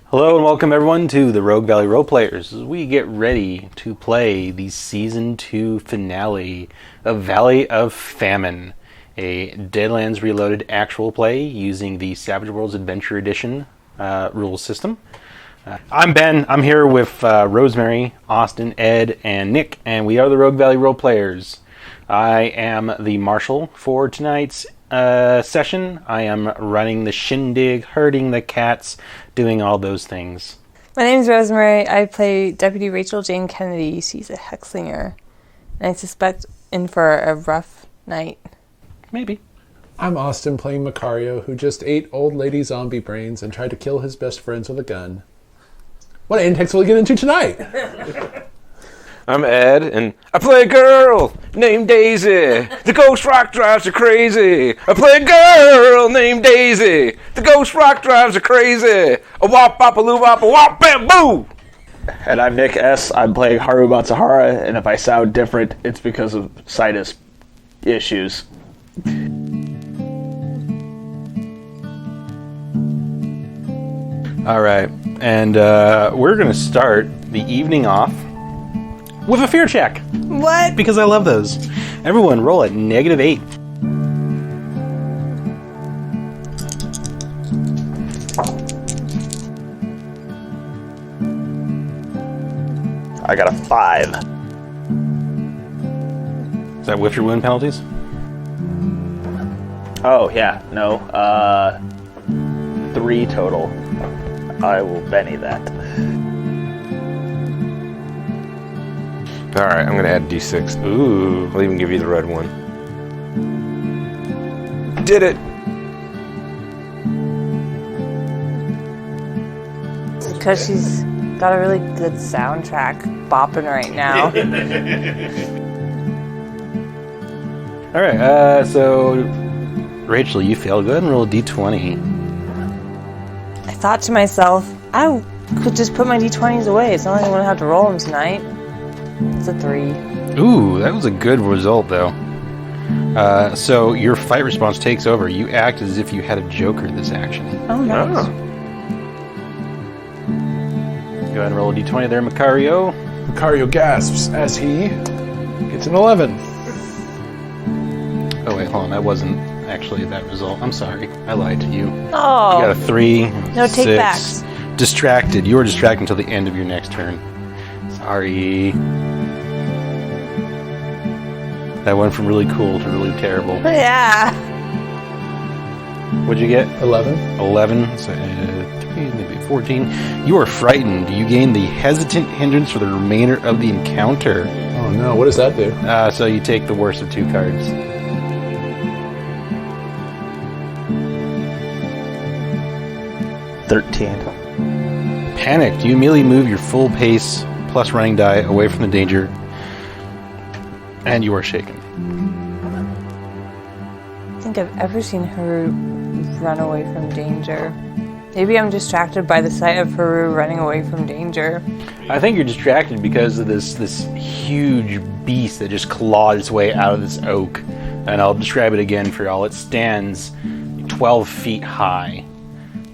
Hello and welcome everyone to the Rogue Valley Roleplayers as we get ready to play the Season 2 finale of Valley of Famine, a Deadlands Reloaded actual play using the Savage Worlds Adventure Edition rules system. I'm Ben. I'm here with Rosemary, Austin, Ed, and Nick, and we are the Rogue Valley Roleplayers. I am the marshal for tonight's session. I am running the shindig, herding the cats, doing all those things. My name's Rosemary. I play Deputy Rachel Jane Kennedy. She's a Hexlinger. And I suspect in for a rough night. Maybe. I'm Austin playing Macario, who just ate old lady zombie brains and tried to kill his best friends with a gun. What antics will we get into tonight? I'm Ed, and I play a girl named Daisy. The ghost rock drives her crazy. I play a girl named Daisy. The ghost rock drives her crazy. A wop bop a loo bop a wop bam boo. And I'm Nick S. I'm playing Haru Matsuhara, and if I sound different, it's because of sinus issues. All right, and we're going to start the evening off with a fear check. What? Because I love those. Everyone roll at -8. I got a 5. Is that with your wound penalties? Oh, yeah, no. 3 total. I will Benny that. Alright, I'm gonna add a d6. Ooh. I'll even give you the red one. Did it! Because she's got a really good soundtrack bopping right now. All right, so Rachel, you failed. Go ahead and roll a d20. I thought to myself, I could just put my d20s away. It's not like I'm going to have to roll them tonight. It's a 3. Ooh, that was a good result, though. So your fight response takes over. You act as if you had a joker this action. Oh, nice. Go ahead and roll a d20 there, Macario. Macario gasps as he gets an 11. Oh, wait, hold on. That wasn't actually that result. I'm sorry. I lied to you. Oh. You got a 3. No 6. take-backs. Distracted. You were distracted until the end of your next turn. Sorry. That went from really cool to really terrible. Yeah. What'd you get? 11. 11. So 3, maybe 14. You are frightened. You gain the hesitant hindrance for the remainder of the encounter. Oh no, what does that do? So you take the worst of 2 cards. 13. Panicked, you immediately move your full pace plus running die away from the danger, and you are shaken. I don't think I've ever seen her run away from danger. Maybe I'm distracted by the sight of Haru running away from danger. I think you're distracted because of this huge beast that just clawed its way out of this oak. And I'll describe it again for y'all. It stands 12 feet high,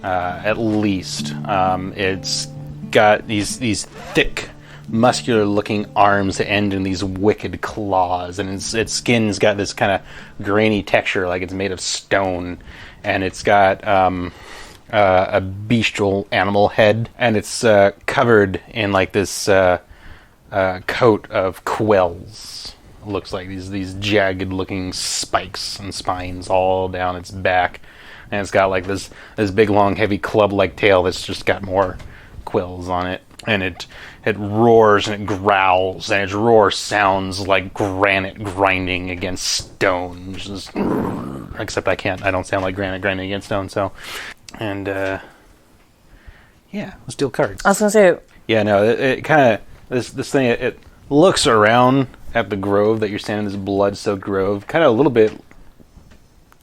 at least. It's got these thick, muscular-looking arms that end in these wicked claws, and its skin's got this kind of grainy texture, like it's made of stone, and it's got a bestial animal head, and it's covered in like this coat of quills. It looks like these jagged-looking spikes and spines all down its back, and it's got like this big, long, heavy club-like tail that's just got more quills on it, and it roars and it growls, and its roar sounds like granite grinding against stone. Just, except I don't sound like granite grinding against stone. So, and yeah, let's deal cards. I was going to say... Yeah, no, it kind of this thing. It looks around at the grove that you're standing in, this blood-soaked grove, kind of a little bit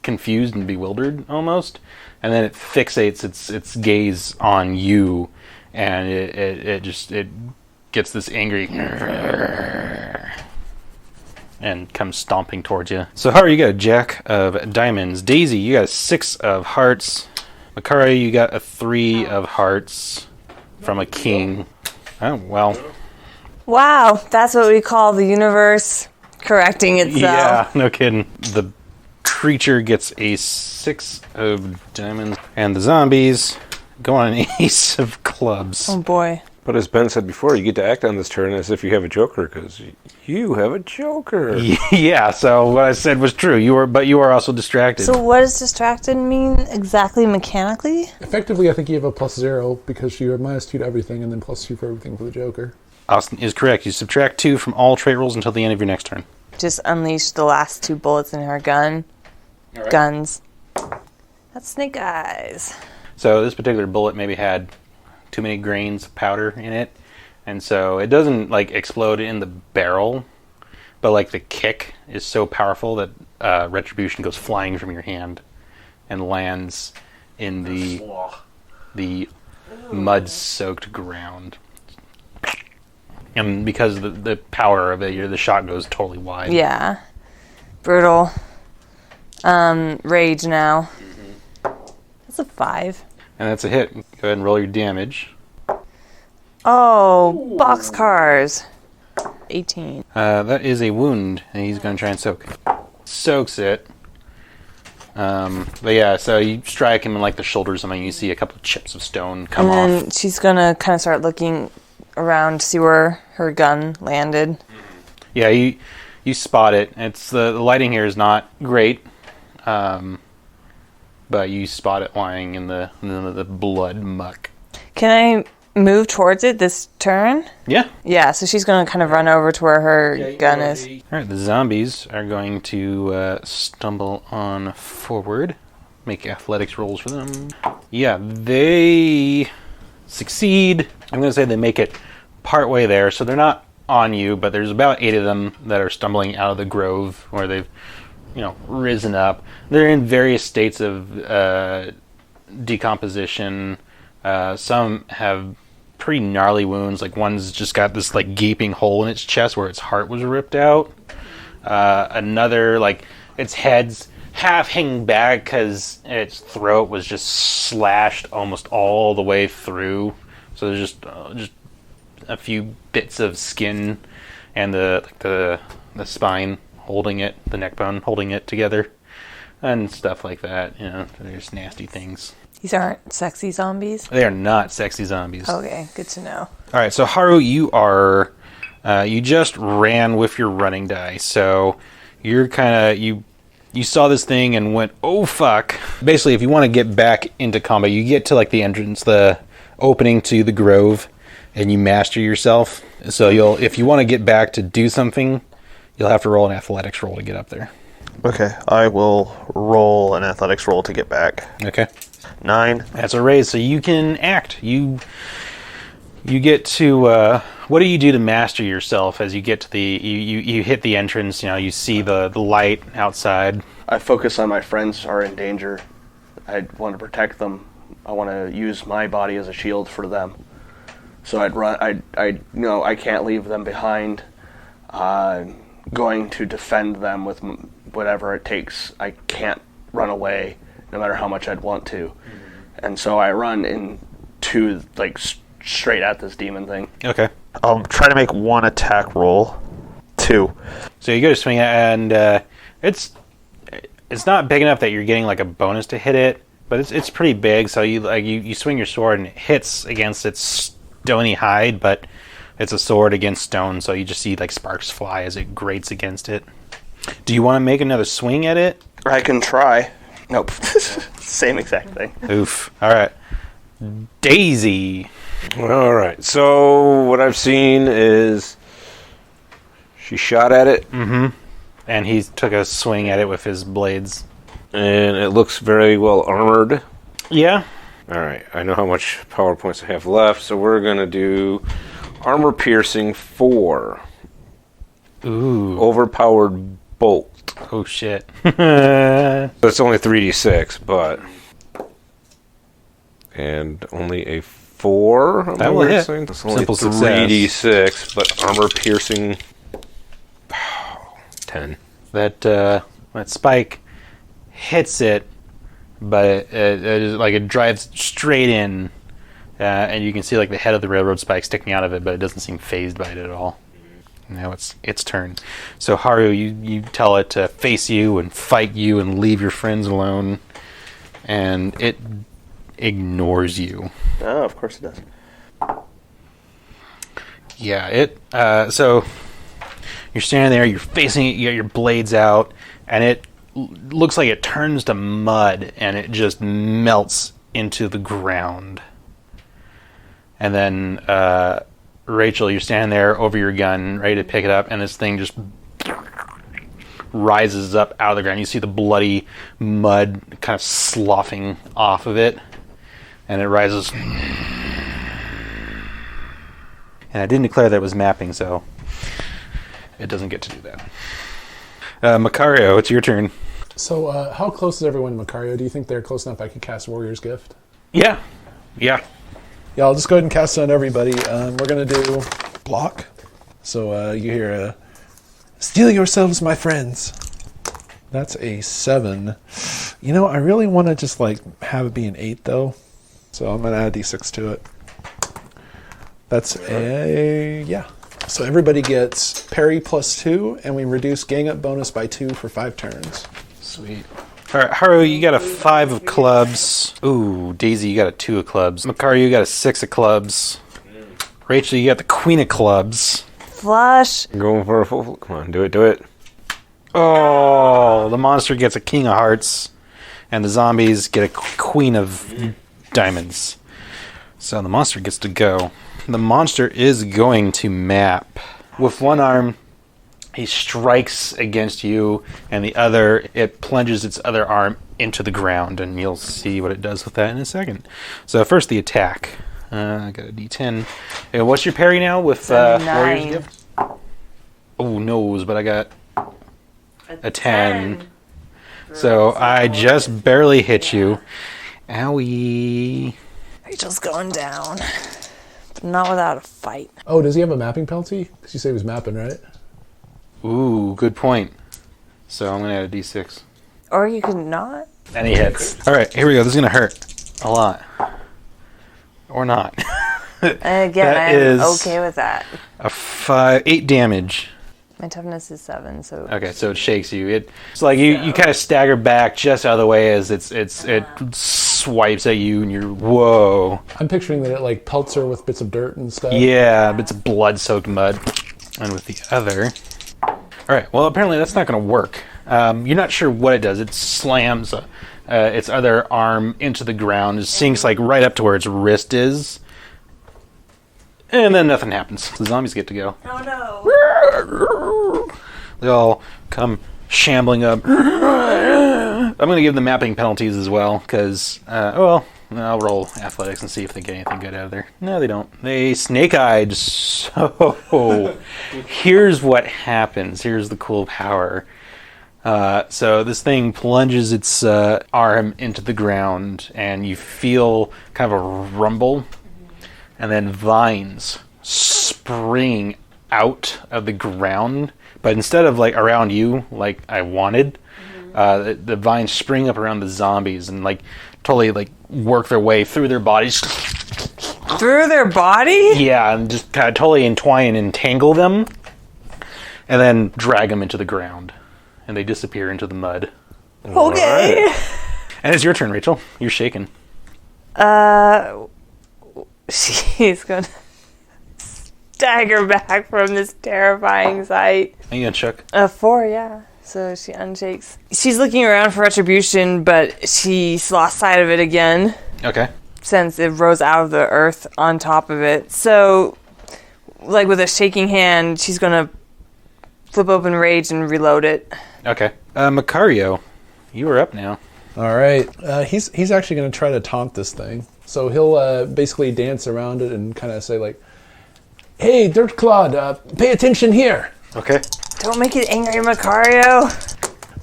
confused and bewildered almost, and then it fixates its gaze on you. And it gets this angry and comes stomping towards you. So Haru, you got a Jack of Diamonds. Daisy, you got a 6 of Hearts. Macario, you got a 3 of Hearts. from a king. Oh, well. Wow, that's what we call the universe correcting itself. Yeah, no kidding. The creature gets a 6 of diamonds, and the zombies go on an ace of clubs. Oh boy. But as Ben said before, you get to act on this turn as if you have a joker, because you have a joker. Yeah, so what I said was true. You are also distracted. So what does distracted mean exactly mechanically? Effectively, I think you have a +0 because you are -2 to everything and then +2 for everything for the Joker. Austin is correct. You subtract 2 from all trait rolls until the end of your next turn. Just unleash the last 2 bullets in her gun. All right. Guns. That's Snake Eyes. So this particular bullet maybe had too many grains of powder in it, and so it doesn't like explode in the barrel, but like the kick is so powerful that retribution goes flying from your hand and lands in the mud-soaked ground. And because of the power of it, the shot goes totally wide. Yeah. Brutal. Rage now. That's a 5. And that's a hit. Go ahead and roll your damage. Oh, boxcars. 18. That is a wound, and he's going to try and soak. Soaks it. But yeah, so you strike him in like the shoulder or something. You see a couple of chips of stone come off. And then she's gonna kind of start looking around to see where her gun landed. Yeah, you spot it. It's the lighting here is not great, but you spot it lying in the blood muck. Can I move towards it this turn? Yeah. Yeah, so she's gonna kind of run over to where her gun is. All right, the zombies are going to stumble on forward. Make athletics rolls for them. Yeah, they succeed. I'm going to say they make it partway there, so they're not on you, but there's about 8 of them that are stumbling out of the grove where they've, risen up. They're in various states of decomposition. Some have pretty gnarly wounds. Like one's just got this like gaping hole in its chest where its heart was ripped out. Another, like its head's half hanging back because its throat was just slashed almost all the way through. So there's just a few bits of skin and the spine holding it, the neck bone holding it together, and stuff like that. There's nasty things. These aren't sexy zombies? They are not sexy zombies. Okay, good to know. All right, so Haru, you are you just ran with your running die, so you're kind of you saw this thing and went, oh fuck. Basically, if you want to get back into combat, you get to like the entrance, the opening to the grove, and you master yourself. So if you want to get back to do something, you'll have to roll an athletics roll to get up there. Okay, I will roll an athletics roll to get back. Okay. 9. That's a raise, so you can act. You get to what do you do to master yourself as you get to the you hit the entrance, you see the light outside. I focus on my friends are in danger. I want to protect them. I want to use my body as a shield for them. So I'd run. I know I can't leave them behind. Going to defend them with whatever it takes. I can't run away, no matter how much I'd want to. And so I run into straight at this demon thing. Okay. I'll try to make one attack roll. 2. So you go to swing it, and it's not big enough that you're getting like a bonus to hit it, but it's pretty big. So you swing your sword and it hits against its stony hide, but it's a sword against stone, so you just see like sparks fly as it grates against it. Do you want to make another swing at it? I can try. Nope. Same exact thing. Oof. All right. Daisy. All right. So what I've seen is she shot at it, And he took a swing at it with his blades. and it looks very well armored. Yeah. All right. I know how much power points I have left, so we're gonna do armor piercing 4. Ooh. Overpowered bolt. Oh shit. It's only 3d6, but and only a 4. on That the will weird hit. thing. It's only Simple 3d6, but armor piercing 10. that spike hits it, but it drives straight in, and you can see like the head of the railroad spike sticking out of it, but it doesn't seem phased by it at all. Now it's its turn. So Haru, you tell it to face you and fight you and leave your friends alone, and it ignores you. Oh, of course it does. Yeah, so you're standing there, you're facing it, you got your blades out, and it looks like it turns to mud, and it just melts into the ground. And then, Rachel, you're standing there over your gun, ready to pick it up, and this thing just rises up out of the ground. You see the bloody mud kind of sloughing off of it, and it rises. And I didn't declare that it was mapping, so it doesn't get to do that. Macario, it's your turn. So, how close is everyone to Macario? Do you think they're close enough I could cast Warrior's Gift? Yeah. Yeah, I'll just go ahead and cast it on everybody. We're going to do block. So, you hear, steal yourselves, my friends. That's a 7. You know, I really want to just, have it be an 8, though. So, I'm going to add a d6 to it. That's a, yeah. So everybody gets parry +2, and we reduce gang up bonus by 2 for 5 turns. Sweet. All right, Haru, you got a 5 of clubs. Ooh, Daisy, you got a 2 of clubs. Macario, you got a 6 of clubs. Rachel, you got the queen of clubs. Flush. Going for a full. Come on, do it. Oh, the monster gets a king of hearts, and the zombies get a queen of diamonds. So the monster gets to go. The monster is going to map. With one arm, he strikes against you, and the other, it plunges its other arm into the ground, and you'll see what it does with that in a second. So first, the attack. I got a d10. And what's your parry now with Warrior's Gift? Oh, noes, but I got a 10. So I just barely hit you. Owie. Rachel's going down. But not without a fight. Oh, does he have a mapping penalty? Because you say he was mapping, right? Ooh, good point. So I'm going to add a d6. Or you could not. And he hits. All right, here we go. This is going to hurt a lot. Or not. And again, I'm okay with that. 8 damage. My toughness is 7, so... Okay, so it shakes you. It's like you kind of stagger back just out of the way as it swipes at you, and you're, whoa. I'm picturing that it pelts her with bits of dirt and stuff. Yeah, bits of blood-soaked mud. And with the other... All right, well, apparently that's not going to work. You're not sure what it does. It slams its other arm into the ground. It sinks right up to where its wrist is. And then nothing happens. The zombies get to go. Oh no. They all come shambling up. I'm going to give them mapping penalties as well, because, I'll roll athletics and see if they get anything good out of there. No, they don't. They snake-eyed. So, here's what happens. Here's the cool power. So this thing plunges its arm into the ground, and you feel kind of a rumble, and then vines spring out of the ground, but instead of around you like I wanted, the vines spring up around the zombies and totally work their way through their bodies. Through their body? Yeah, and just kind of totally entwine and entangle them, and then drag them into the ground, and they disappear into the mud. Okay. Right. And it's your turn, Rachel. You're shaken. She's gonna stagger back from this terrifying sight. Are you gonna check? 4, yeah. So she unshakes. She's looking around for retribution, but she's lost sight of it again. Okay. Since it rose out of the earth on top of it. So, with a shaking hand, she's gonna flip open Rage and reload it. Okay. Macario, you are up now. All right. He's actually going to try to taunt this thing. So he'll basically dance around it and kind of say hey, Dirt Claude, pay attention here. Okay. Don't make it angry, Macario.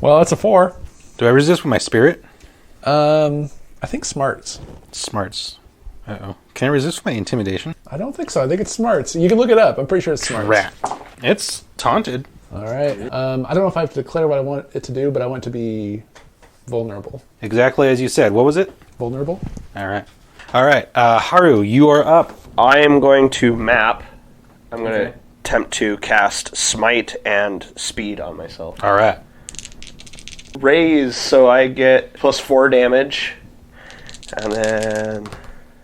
Well, that's a 4. Do I resist with my spirit? I think smarts. Smarts. Uh-oh. Can I resist with my intimidation? I don't think so. I think it's smarts. You can look it up. I'm pretty sure it's smarts. Rat. It's taunted. All right. I don't know if I have to declare what I want it to do, but I want it to be vulnerable. Exactly as you said. What was it? Vulnerable? All right. All right, Haru, you are up. I am going to map. I'm going to attempt to cast Smite and Speed on myself. All right. Raise, so I get +4 damage. And then...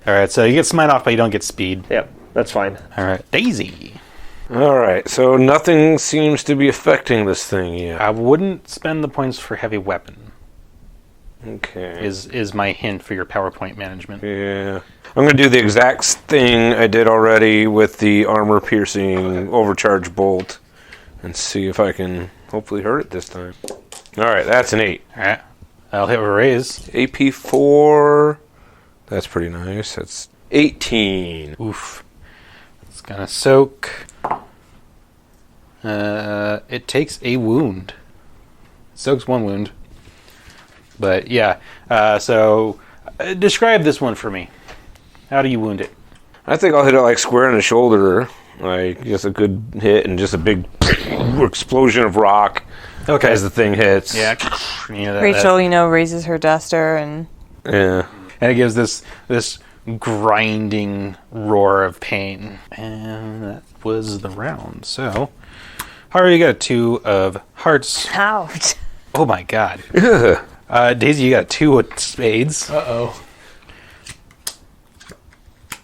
All right, so you get Smite off, but you don't get Speed. Yep, that's fine. All right, Daisy. All right, so nothing seems to be affecting this thing yet. I wouldn't spend the points for heavy weapon. Okay. Is my hint for your PowerPoint management. Yeah. I'm going to do the exact thing I did already with the armor-piercing overcharge bolt and see if I can hopefully hurt it this time. All right, that's an 8. All right, I'll hit with a raise. AP 4. That's pretty nice. That's 18. Oof. It's gonna soak. It takes a wound. Soaks 1 wound. But yeah, so describe this one for me. How do you wound it? I think I'll hit it like square in the shoulder. Like just a good hit and just a big explosion of rock as the thing hits. Yeah. You know, Rachel, raises her duster and... Yeah. And it gives this grinding roar of pain. And that was the round. So, Haru, you got a 2 of hearts. Ouch. Oh my god. Daisy, you got 2 of spades. Uh-oh.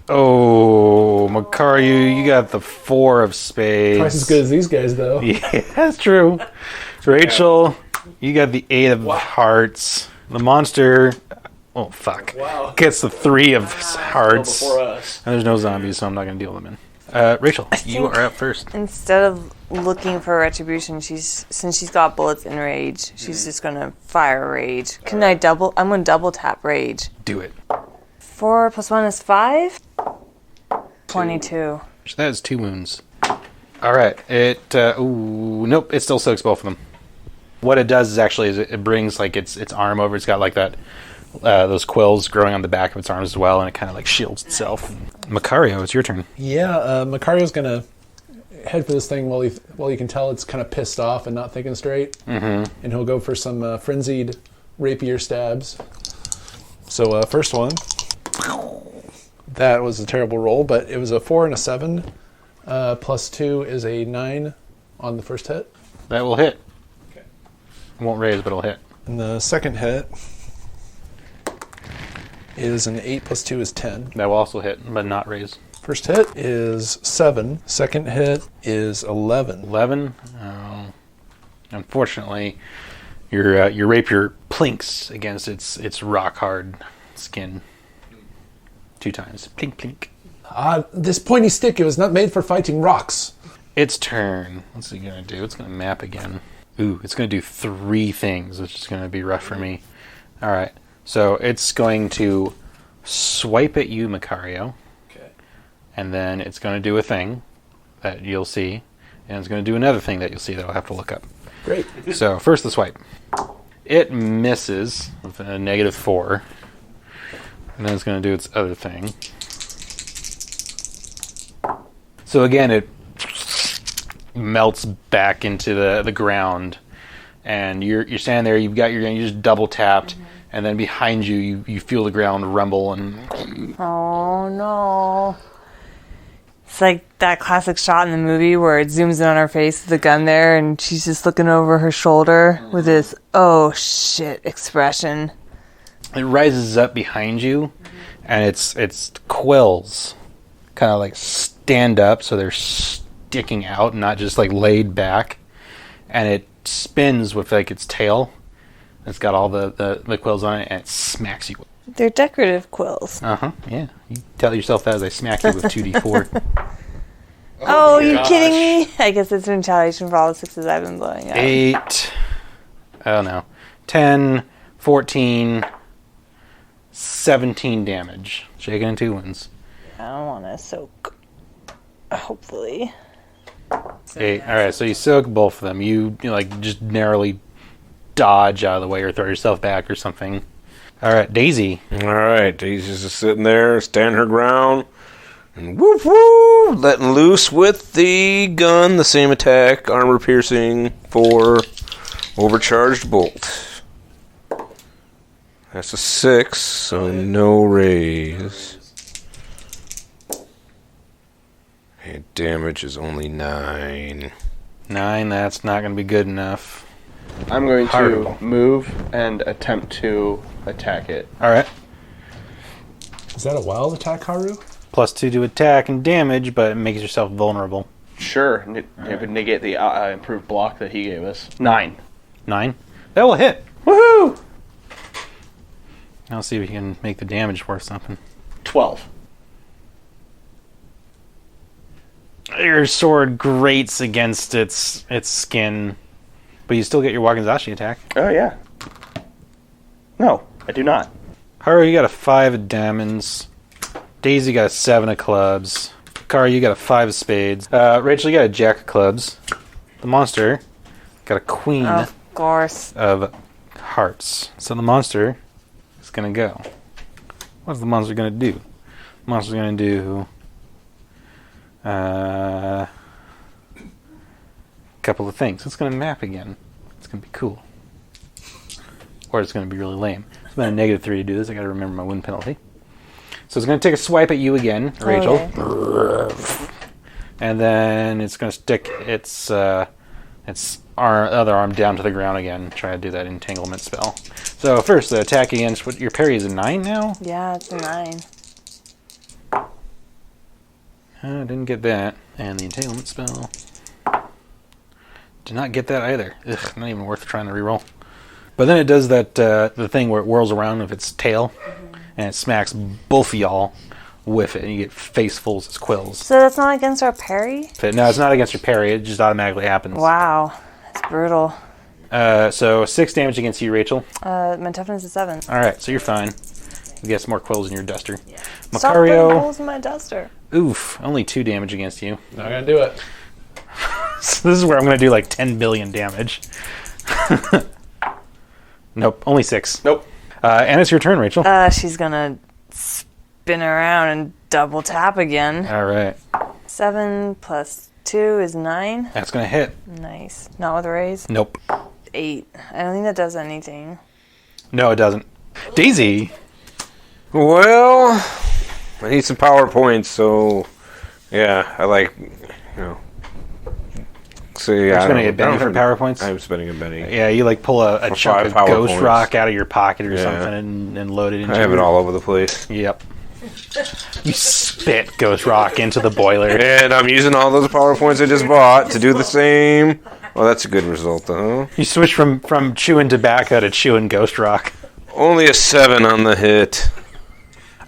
Oh, Makaru, you got the 4 of spades. Twice as good as these guys, though. Yeah, that's true. Rachel, you got the 8 of hearts. The monster, oh fuck, gets the 3 of hearts. Before us. And there's no zombies, so I'm not going to deal with them in. Rachel, you are up first. Instead of looking for retribution, since she's got bullets in rage, she's just gonna fire rage. Can I double? I'm gonna double tap rage. Do it. 4 + 1 is 5. 22. So that is 2 wounds. All right. Nope. It still soaks both of them. What it does is actually it brings like its arm over. It's got like that those quills growing on the back of its arms as well, and it kind of like shields itself. Makario, it's your turn. Yeah, Macario's gonna head for this thing while you can tell it's kind of pissed off and not thinking straight. Mm-hmm. And he'll go for some frenzied rapier stabs. So first one. That was a terrible roll, but it was a 4 and a 7. +2 is a 9 on the first hit. That will hit. Okay. Won't raise, but it'll hit. And the second hit is an 8 + 2 is 10. That will also hit, but not raise. First hit is 7. Second hit is 11. 11. Unfortunately, your rapier plinks against its rock hard skin 2 times. Plink plink. This pointy stick, it was not made for fighting rocks. Its turn. What's it gonna do? It's gonna map again. Ooh, it's gonna do 3 things, which is gonna be rough for me. All right. So it's going to swipe at you, Makario. Okay. And then it's going to do a thing that you'll see. And it's going to do another thing that you'll see that I'll have to look up. Great. So first the swipe. It misses with a -4. And then it's going to do its other thing. So again, it melts back into the ground. And you're standing there, you just double tapped. Mm-hmm. And then behind you, you feel the ground rumble and... Oh, no. It's like that classic shot in the movie where it zooms in on her face with the gun there and she's just looking over her shoulder with this, oh, shit expression. It rises up behind you, and its quills kind of like stand up so they're sticking out, not just like laid back. And it spins with like its tail. It's got all the quills on it, and it smacks you. They're decorative quills. Uh-huh, yeah. You tell yourself that as I smack you with 2d4. Oh, you kidding me? I guess it's retaliation for all the 6s I've been blowing up. 8. Oh, no. 10, 14, 17 damage. Shaken in 2 wounds. I don't want to soak. Hopefully. 8. All right, so you soak both of them. You like just narrowly dodge out of the way or throw yourself back or something. All right, Daisy. All right, Daisy's just sitting there, standing her ground, and whoop whoop, letting loose with the gun, the same attack, armor piercing for overcharged bolt. That's a 6, so no raise. And damage is only 9. 9, that's not going to be good enough. I'm going to Horrible. move and attempt to attack it. Alright. Is that a wild attack, Haru? +2 to attack and damage, but it makes yourself vulnerable. Sure, it would negate the improved block that he gave us. 9. 9. That will hit. Woohoo! I'll see if you can make the damage worth something. 12. Your sword grates against its skin, but you still get your Wakanzashi attack. Oh, yeah. No, I do not. Haru, you got a 5 of diamonds. Daisy got a 7 of clubs. Kara, you got a 5 of spades. Rachel, you got a jack of clubs. The monster got a queen Of course. of hearts. So the monster is going to go. What's the monster going to do? The monster's going to do a couple of things. It's going to map again. It's going to be cool. Or it's going to be really lame. It's been a -3 to do this. I got to remember my win penalty. So it's going to take a swipe at you again, Rachel. Okay. And then it's going to stick its other arm down to the ground again. Try to do that entanglement spell. So first, the attack against your parry is a 9 now. Yeah, it's a 9. Didn't get that. And the entanglement spell. Did not get that either. Ugh, not even worth trying to reroll. But then it does that the thing where it whirls around with its tail, and it smacks both of y'all with it, and you get facefuls as quills. So that's not against our parry? No, it's not against your parry. It just automatically happens. Wow. That's brutal. So 6 damage against you, Rachel. My toughness is 7. All right, so you're fine. You get some more quills in your duster. Stop putting Macario, holes in my duster. oof, only 2 damage against you. Not gonna do it. So this is where I'm going to do like 10 billion damage. Nope, only 6. Nope. And it's your turn, Rachel. She's gonna spin around and double tap again. All right, 7 plus 2 is 9. that's going to hit. Nice. Not with a raise. Nope. 8. I don't think that does anything. No, it doesn't. Daisy. Well, I need some PowerPoints, so yeah, I like, so yeah. You're spending a Benny for PowerPoints? I'm spending a Benny. Yeah, you like pull a For chunk 5 of power ghost points. rock out of your pocket or Yeah. something and load it into I have it all over the place. Yep. You spit ghost rock into the boiler. And I'm using all those PowerPoints I just bought to do the same. Well, that's a good result, though. You switch from chewing tobacco to chewing ghost rock. Only a 7 on the hit.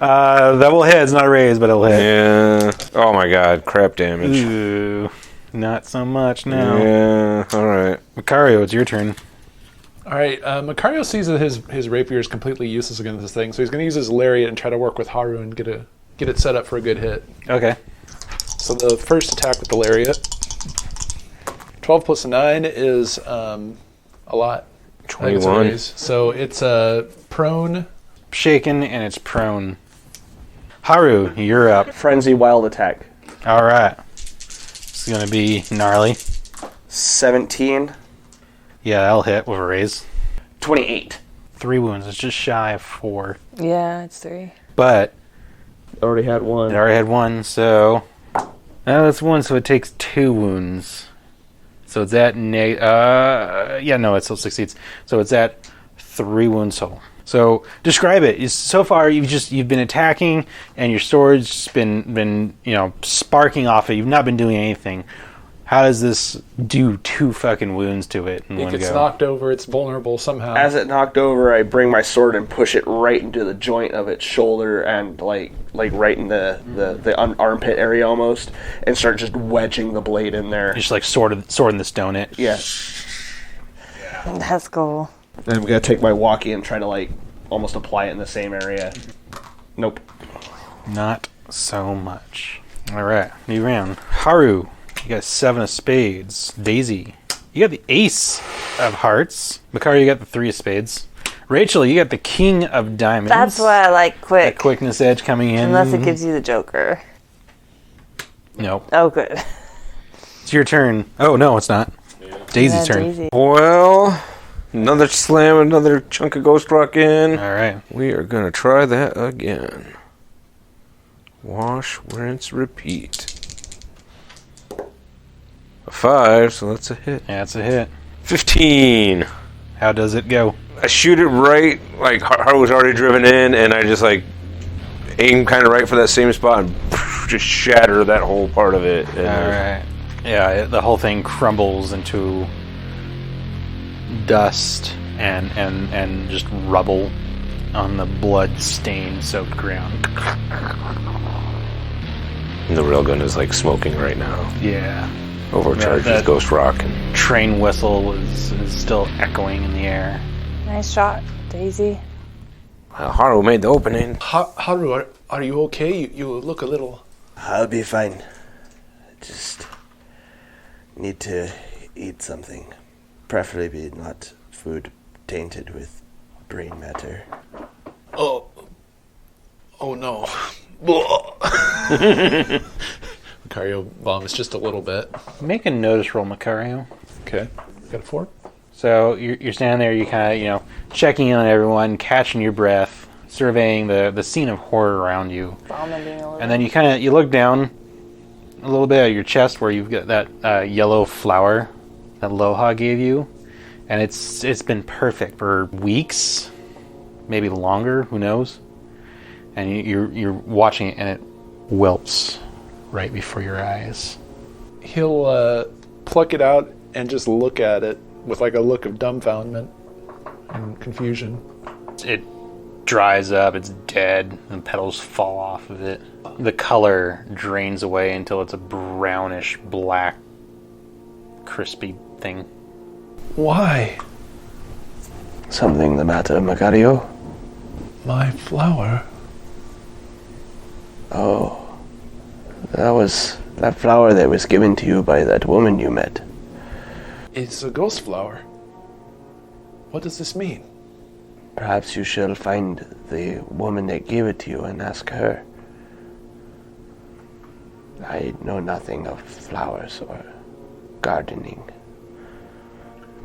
That will hit. It's not a raise, but it'll hit. Yeah. Oh my god, crap damage. Ooh, not so much now. Yeah, alright. Macario, it's your turn. All right, Macario sees that his rapier is completely useless against this thing, so he's going to use his lariat and try to work with Haru and get it set up for a good hit. Okay. So the first attack with the lariat, 12 plus 9 is a lot. I think it's a 21. raise. So it's prone. Shaken and it's prone. Haru, you're up. Frenzy wild attack. All right. It's going to be gnarly. 17. Yeah, that'll hit with a raise. 28. 3 wounds. It's just shy of 4. Yeah, it's 3. But Already had it one. already had 1, so... that's 1, so it takes 2 wounds. So it's at... yeah, no, it still succeeds. So it's at 3 wounds total. So describe it. So far, you've been attacking, and your sword's been sparking off it. You've not been doing anything. How does this do 2 fucking wounds to it in It one gets go? knocked over. It's vulnerable somehow. As it knocked over, I bring my sword and push it right into the joint of its shoulder and like right in the armpit area almost, and start just wedging the blade in there. Just like swording the stone it. Yeah. That's cool. And I'm gonna take my walkie and try to almost apply it in the same area. Nope. Not so much. All right, new round. Haru, you got 7 of spades. Daisy, you got the ace of hearts. Macario, you got the 3 of spades. Rachel, you got the king of diamonds. That's why I like That quick. quickness edge coming in. Unless it gives you the Joker. Nope. Oh, good. It's your turn. Oh, no, it's not. Daisy's Yeah, turn. Daisy. Well, Another slam, another chunk of ghost rock in. All right. We are going to try that again. Wash, rinse, repeat. A 5, so that's a hit. Yeah, it's a hit. 15. How does it go? I shoot it right, like Har was already driven in, and I just like aim kind of right for that same spot and just shatter that whole part of it. And All right. Yeah, the whole thing crumbles into dust and just rubble on the blood-stained, soaked ground. And the railgun is like smoking right now. Yeah. Overcharged That with ghost rock. And train whistle is still echoing in the air. Nice shot, Daisy. Haru made the opening. Haru, are you okay? You look a little... I'll be fine. I just need to eat something. Preferably not food tainted with brain matter. Oh no. Macario vomits just a little bit. Make a notice roll, Macario. Okay. Got a 4? So you're standing there, you kind of, checking in on everyone, catching your breath, surveying the scene of horror around you. Vomiting a little. And then you look down a little bit at your chest where you've got that yellow flower that Loha gave you. And it's been perfect for weeks, maybe longer, who knows? And you're watching it and it wilts right before your eyes. He'll pluck it out and just look at it with like a look of dumbfoundment and confusion. It dries up, it's dead, and petals fall off of it. The color drains away until it's a brownish black crispy thing. Why? Something the matter, Macario? My flower? Oh, that flower that was given to you by that woman you met. It's a ghost flower. What does this mean? Perhaps you shall find the woman that gave it to you and ask her. I know nothing of flowers or gardening.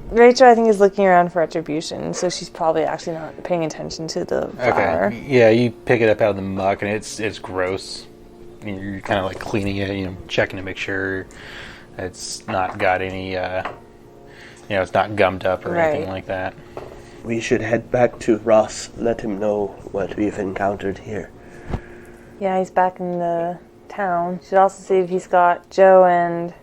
Rachel, I think, is looking around for retribution, so she's probably actually not paying attention to the flower. Okay. Yeah, you pick it up out of the muck and it's gross. You're kind of like cleaning it, checking to make sure it's not got any, it's not gummed up or anything like that. We should head back to Ross, let him know what we've encountered here. Yeah, he's back in the town. Should also see if he's got Joe and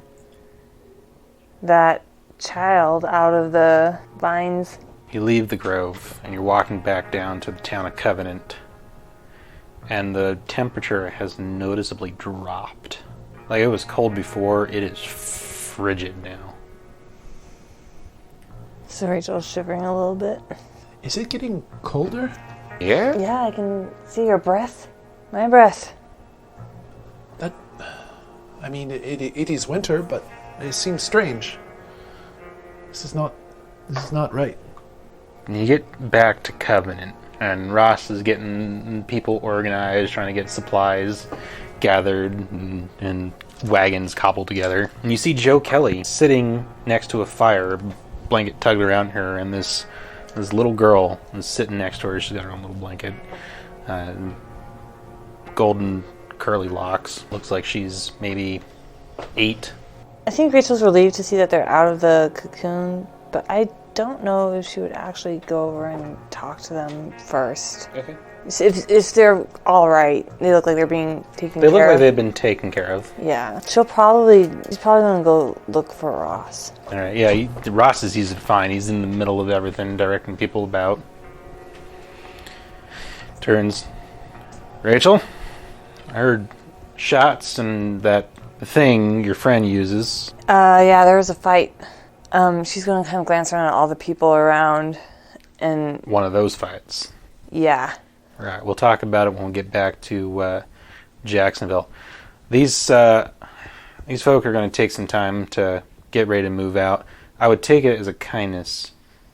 that child out of the vines. You leave the grove and you're walking back down to the town of Covenant, and the temperature has noticeably dropped. Like it was cold before, it is frigid now. So Rachel's shivering a little bit. Is it getting colder? Yeah? Yeah, I can see your breath. My breath. It is winter, but it seems strange. This is not right. And you get back to Covenant, and Ross is getting people organized, trying to get supplies gathered and wagons cobbled together. And you see Joe Kelly sitting next to a fire, blanket tugged around her, and this little girl is sitting next to her. She's got her own little blanket. Golden curly locks. Looks like she's maybe 8. I think Rachel's relieved to see that they're out of the cocoon, but I don't know if she would actually go over and talk to them first. Okay. If they're all right, they look like they're being taken They care look like of. they've been taken care of. Yeah, she's probably gonna go look for Ross. All right. Yeah, Ross is fine. He's in the middle of everything, directing people about. Turns. Rachel, I heard shots and that thing your friend uses. Yeah, there was a fight. She's gonna kind of glance around at all the people around, and One of those fights. yeah. All right. We'll talk about it when we get back to Jacksonville. These folk are going to take some time to get ready to move out. I would take it as a kindness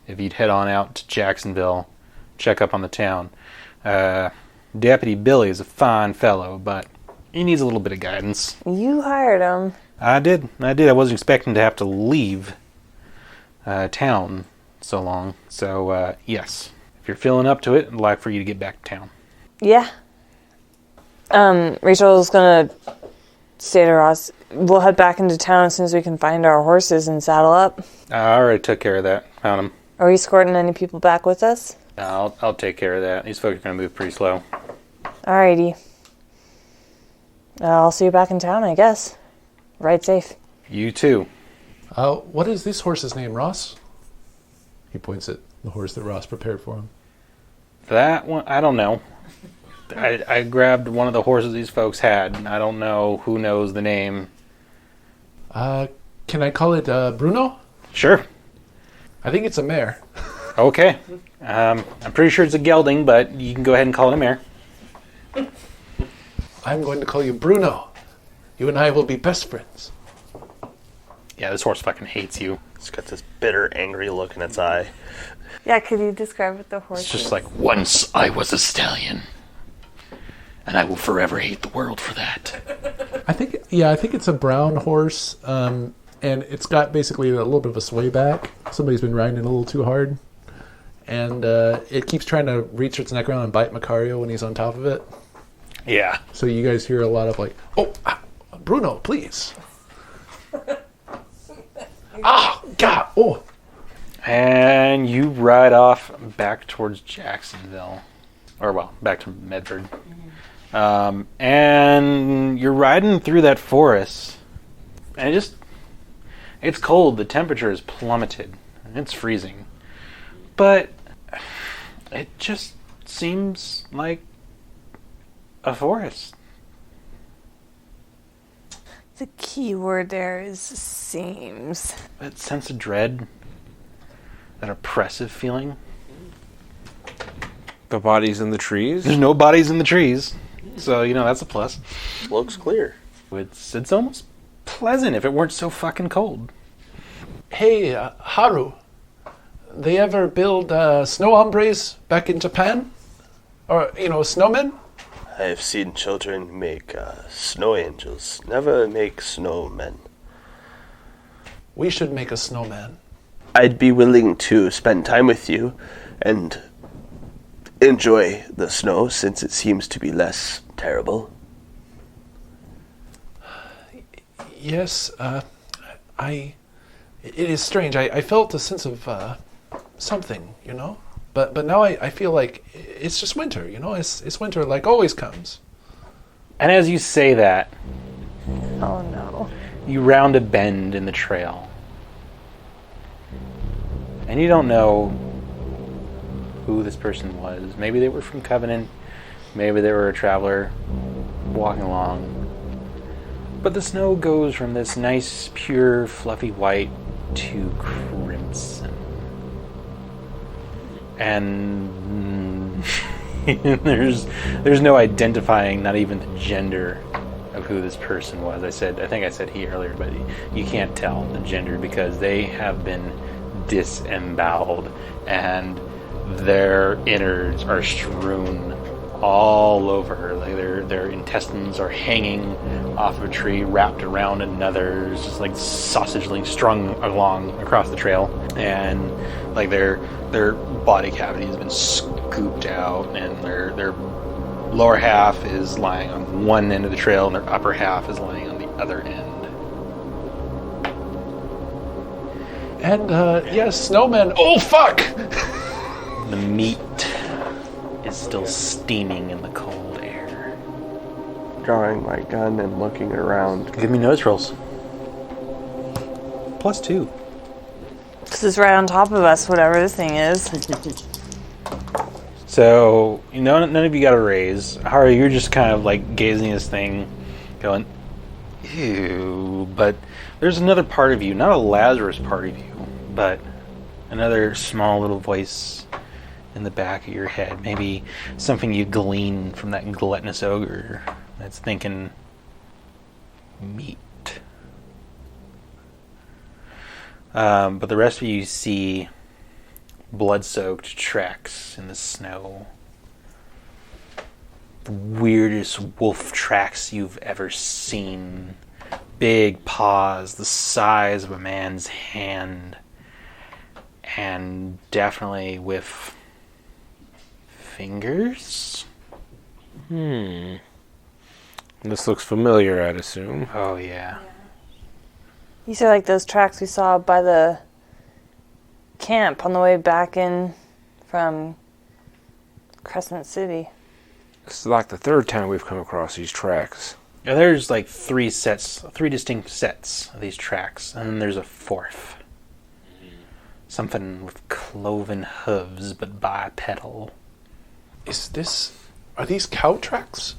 if you'd head on out to Jacksonville, check up on the town. Deputy Billy is a fine fellow, but he needs a little bit of guidance. You hired him. I did. I wasn't expecting to have to leave town so long. So, yes. If you're feeling up to it, I'd like for you to get back to town. Yeah. Rachel's gonna say to Ross, we'll head back into town as soon as we can find our horses and saddle up. I already took care of that. Found them. Are we escorting any people back with us? I'll take care of that. These folks are going to move pretty slow. Alrighty. I'll see you back in town, I guess. Ride safe. You too. What is this horse's name, Ross? He points at the horse that Ross prepared for him. That one, I don't know. I grabbed one of the horses these folks had. I don't know who knows the name. Can I call it Bruno? Sure. I think it's a mare. Okay. I'm pretty sure it's a gelding, but you can go ahead and call it a mare. I'm going to call you Bruno. You and I will be best friends. Yeah, this horse fucking hates you. It's got this bitter, angry look in its eye. Yeah, could you describe what the horse It's just like, once I was a stallion, and I will forever hate the world for that. I think it's a brown horse, and it's got basically a little bit of a sway back. Somebody's been riding it a little too hard, and it keeps trying to reach its neck around and bite Macario when he's on top of it. Yeah. So you guys hear a lot of like, "Oh, Bruno, please." God, oh. And you ride off back towards Jacksonville. Or, well, back to Medford. And you're riding through that forest. And it's cold. The temperature is plummeted. It's freezing. But it just seems like a forest. The key word there is seems. That sense of dread. That oppressive feeling. The bodies in the trees? There's no bodies in the trees. So, that's a plus. Looks clear. It's almost pleasant if it weren't so fucking cold. Hey, Haru, they ever build snow hombres back in Japan? Or, snowmen? I have seen children make snow angels, never make snowmen. We should make a snowman. I'd be willing to spend time with you and enjoy the snow since it seems to be less terrible. Yes, it is strange. I felt a sense of something, But now I feel like it's just winter, It's winter like always comes. And as you say that, Oh no. you round a bend in the trail. And you don't know who this person was. Maybe they were from Covenant. Maybe they were a traveler walking along. But the snow goes from this nice, pure, fluffy white to crimson. And there's no identifying, not even the gender of who this person was. I think I said he earlier, but you can't tell the gender because they have been disemboweled and their innards are strewn all over. Like their intestines are hanging off of a tree, wrapped around another. It's just like sausage links strung along across the trail, and like their body cavity has been scooped out, and their lower half is lying on one end of the trail, and their upper half is lying on the other end. And yes, snowmen. Oh fuck! The meat is still steaming in the cold air. Drawing my gun and looking around. Give me nose rolls. +2. This is right on top of us, whatever this thing is. So, none of you got a raise. Haru, you're just kind of like gazing at this thing, going, ew. But there's another part of you, not a Lazarus part of you, but another small little voice in the back of your head. Maybe something you glean from that gluttonous ogre that's thinking meat. But the rest of you see blood-soaked tracks in the snow. The weirdest wolf tracks you've ever seen. Big paws the size of a man's hand. and definitely with fingers. This looks familiar, I'd assume. Oh, yeah. These are like those tracks we saw by the camp on the way back in from Crescent City. It's like the third time we've come across these tracks. Now, there's like three distinct sets of these tracks, and then there's a fourth. Something with cloven hooves, but bipedal. Are these cow tracks?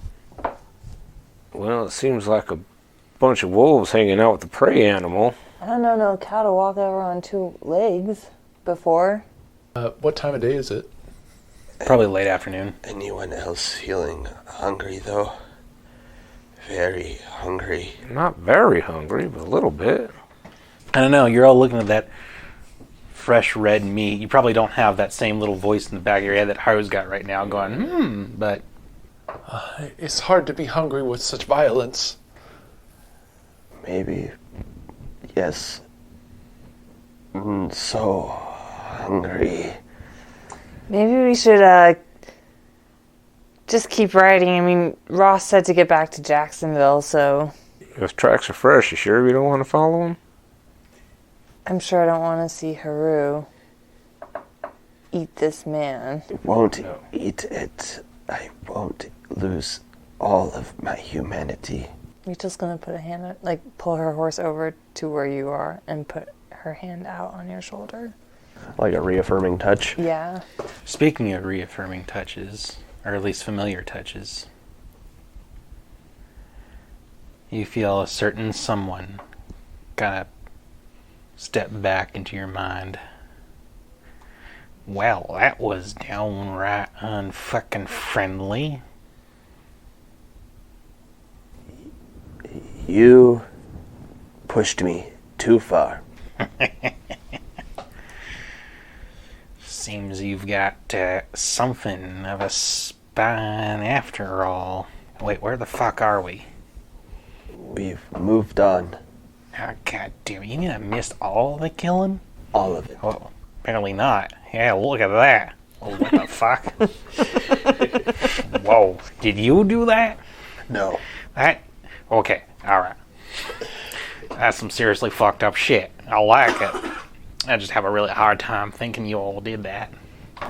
Well, it seems like a bunch of wolves hanging out with the prey animal. I don't know no cow to walk over on two legs before. What time of day is it? Probably late afternoon. Anyone else feeling hungry, though? Very hungry. Not very hungry, but a little bit. I don't know, you're all looking at that fresh red meat. You probably don't have that same little voice in the back of your head that Haru's got right now going, but... It's hard to be hungry with such violence. Maybe. Yes. So hungry. Maybe we should just keep riding. I mean, Ross said to get back to Jacksonville, so Those tracks are fresh. You sure we don't want to follow them? I'm sure I don't want to see Haru eat this man. Won't eat it. I won't lose all of my humanity. Rachel's gonna put a hand, pull her horse over to where you are and put her hand out on your shoulder. Like a reaffirming touch. Yeah. Speaking of reaffirming touches, or at least familiar touches, you feel a certain someone kind of step back into your mind. Well, that was downright unfucking friendly. You pushed me too far. Seems you've got something of a spine after all. Wait, where the fuck are we? We've moved on. Oh, God damn it. You mean I missed all the killing? All of it. Oh, apparently not. Yeah, look at that. Oh, what the fuck? Whoa, did you do that? No. That? Okay, alright. That's some seriously fucked up shit. I like it. I just have a really hard time thinking you all did that.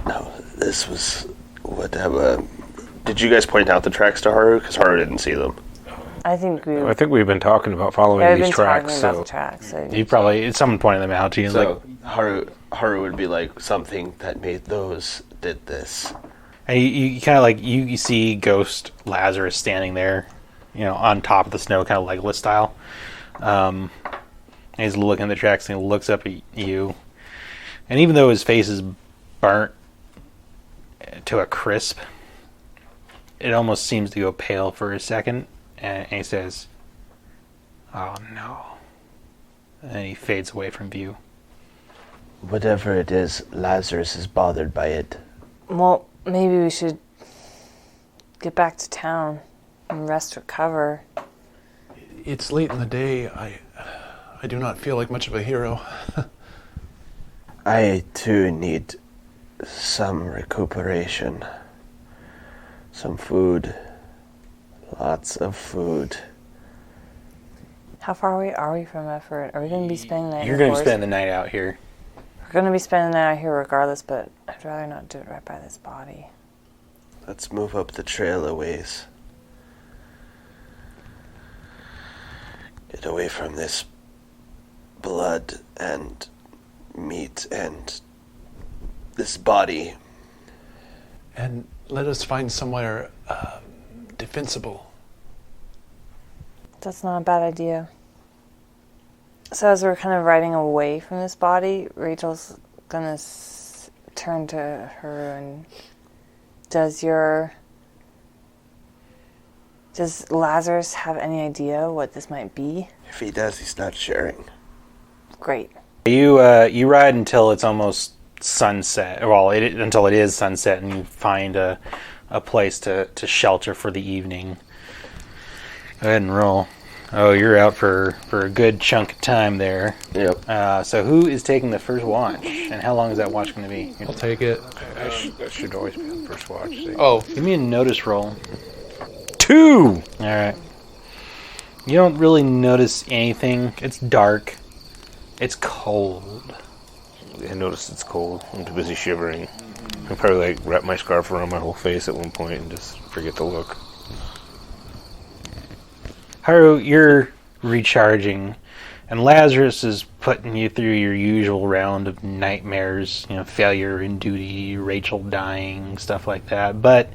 No, this was Whatever. Did you guys point out the tracks to Haru? Because Haru didn't see them. I think I think we've been talking about following I've these been tracks. talking about So the tracks. So You probably, someone pointed them out to you. So Haru would be like, something that made those did this. And you kind of you see Ghost Lazarus standing there, on top of the snow, kind of like Lit style. And he's looking at the tracks and he looks up at you. And even though his face is burnt to a crisp, it almost seems to go pale for a second. And he says, "Oh no." And he fades away from view. whatever it is, Lazarus is bothered by it. Well, maybe we should get back to town and rest, recover. It's late in the day. I do not feel like much of a hero. I too need some recuperation. Some food. Lots of food. How far away are we from Effort? Are we going to be spending the night You're here? going to spend the night out here. We're going to be spending the night out here regardless, but I'd rather not do it right by this body. Let's move up the trail a ways. Get away from this blood and meat and this body. And let us find somewhere defensible. That's not a bad idea. So as we're kind of riding away from this body, Rachel's going to turn to her and does Lazarus have any idea what this might be? If he does, he's not sharing. Great. You ride until it's almost sunset. Well, until it is sunset, and you find a place to shelter for the evening. Go ahead and roll. Oh, you're out for a good chunk of time there. Yep. So who is taking the first watch, and how long is that watch going to be? I'll take it. That should always be the first watch. See? Oh, Give me a notice roll. 2! All right. You don't really notice anything. It's dark. It's cold. I notice it's cold. I'm too busy shivering. I'll probably wrap my scarf around my whole face at one point and just forget to look. Haru, you're recharging, and Lazarus is putting you through your usual round of nightmares, failure in duty, Rachel dying, stuff like that. But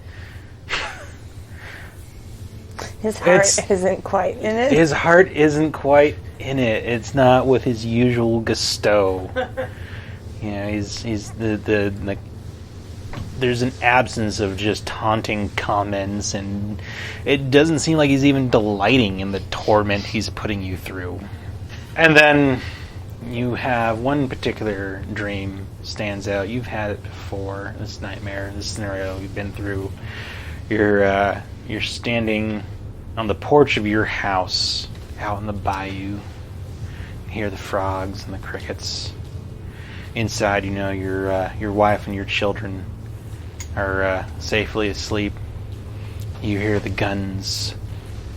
His heart isn't quite in it. his heart isn't quite in it. It's not with his usual gusto. He's the there's an absence of just taunting comments, and it doesn't seem like he's even delighting in the torment he's putting you through. And then you have one particular dream stands out. You've had it before, this nightmare, this scenario you've been through. You're standing on the porch of your house out in the bayou. You hear the frogs and the crickets. Inside, your wife and your children are safely asleep. You hear the guns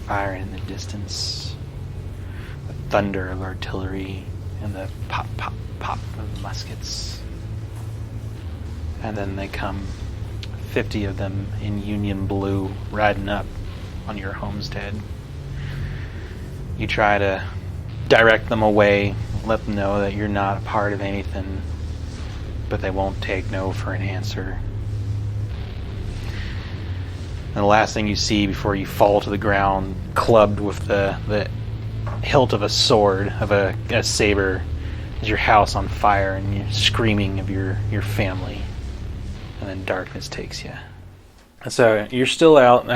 firing in the distance, the thunder of artillery, and the pop, pop, pop of muskets. And then they come, 50 of them in Union blue, riding up on your homestead. You try to direct them away, let them know that you're not a part of anything, but they won't take no for an answer. And the last thing you see before you fall to the ground, clubbed with the hilt of a sword, of a saber, is your house on fire, and you're screaming of your family. And then darkness takes you. So you're still out.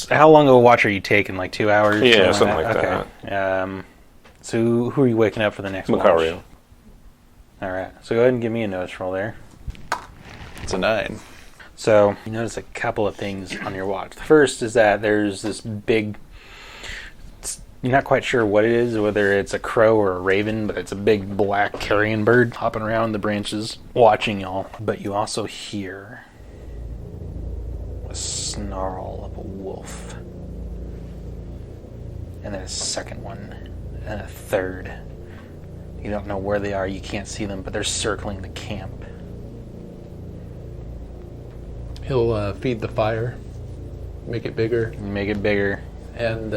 How long of a watch are you taking? Like 2 hours? Yeah, something like that. Okay. So who are you waking up for the next Macario. watch? All right. So go ahead and give me a notice roll there. it's a 9. So you notice a couple of things on your watch. The first is that there's this big, you're not quite sure what it is, whether it's a crow or a raven, but it's a big black carrion bird hopping around the branches watching y'all. But you also hear a snarl of a wolf. And then a second one. And a third. You don't know where they are, you can't see them, but they're circling the camp. He'll feed the fire, make it bigger, Make it bigger. and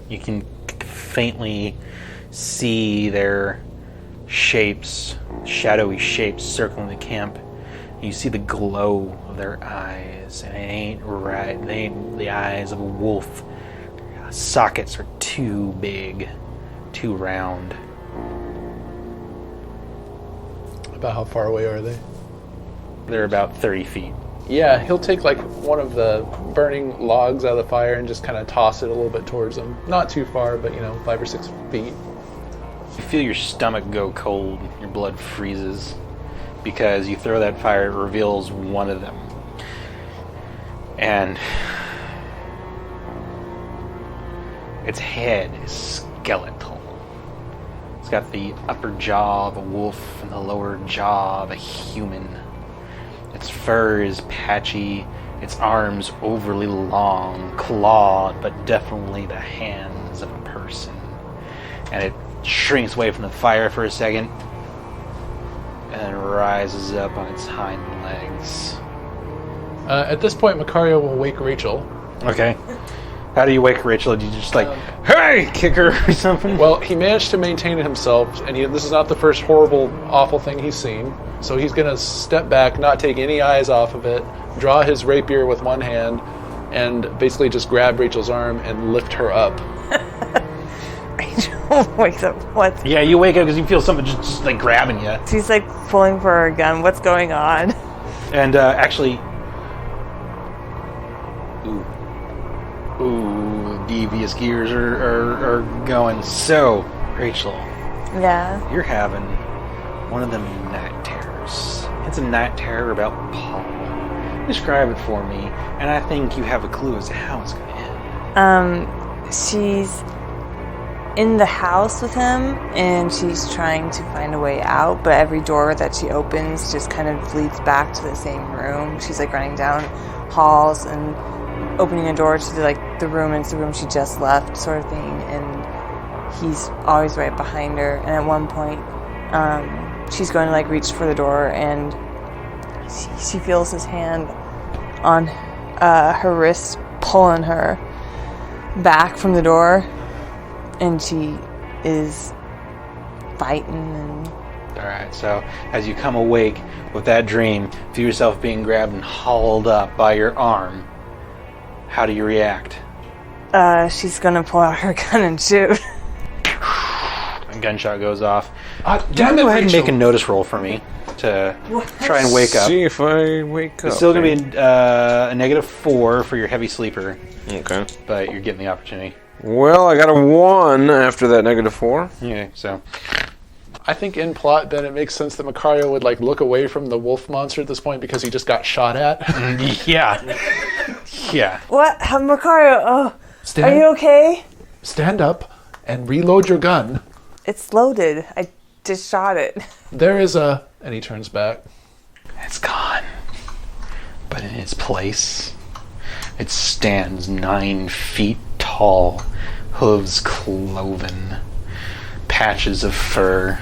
You can faintly see their shapes, shadowy shapes circling the camp. You see the glow of their eyes, and it ain't right. They ain't the eyes of a wolf. Sockets are too big, too round. about how far away are they? They're about 30 feet. Yeah, he'll take one of the burning logs out of the fire and just kind of toss it a little bit towards them. Not too far, but 5 or 6 feet. You feel your stomach go cold, your blood freezes, because you throw that fire, it reveals one of them. And its head is skeletal. It's got the upper jaw of a wolf and the lower jaw of a human. Its fur is patchy, its arms overly long, clawed, but definitely the hands of a person. And it shrinks away from the fire for a second, and then rises up on its hind legs. At this point, Macario will wake Rachel. Okay. How do you wake Rachel? Do you just hey, kick her or something? Well, he managed to maintain himself, and this is not the first horrible, awful thing he's seen. So he's going to step back, not take any eyes off of it, draw his rapier with one hand, and basically just grab Rachel's arm and lift her up. Rachel wakes up. What? Yeah, you wake up because you feel something just grabbing you. She's pulling for her gun. What's going on? And actually, devious gears are going. So, Rachel, Yeah. you're having one of them night terrors. It's a night terror about Paul. Describe it for me, and I think you have a clue as to how it's going to end. She's in the house with him, and she's trying to find a way out, but every door that she opens just kind of leads back to the same room. She's like running down halls and opening a door to the room, and it's the room she just left, sort of thing, and he's always right behind her. And at one point, she's going to reach for the door, and she feels his hand on her wrist, pulling her back from the door, and she is fighting. And All right, so as you come awake with that dream, feel yourself being grabbed and hauled up by your arm. How do you react? she's gonna pull out her gun and shoot. A gunshot goes off. Damn it, Go ahead and Rachel. make a notice roll for me to try and wake up. See if I wake up. It's still going to be a -4 for your heavy sleeper, Okay. but you're getting the opportunity. Well, I got a 1 after that -4. Okay, so I think in plot, then it makes sense that Macario would look away from the wolf monster at this point because he just got shot at. yeah, yeah. What? Macario, are Stand, you okay? stand up and reload your gun. It's loaded. I just shot it. There is a... And he turns back. It's gone, but in its place, it stands 9 feet tall, hooves cloven, patches of fur.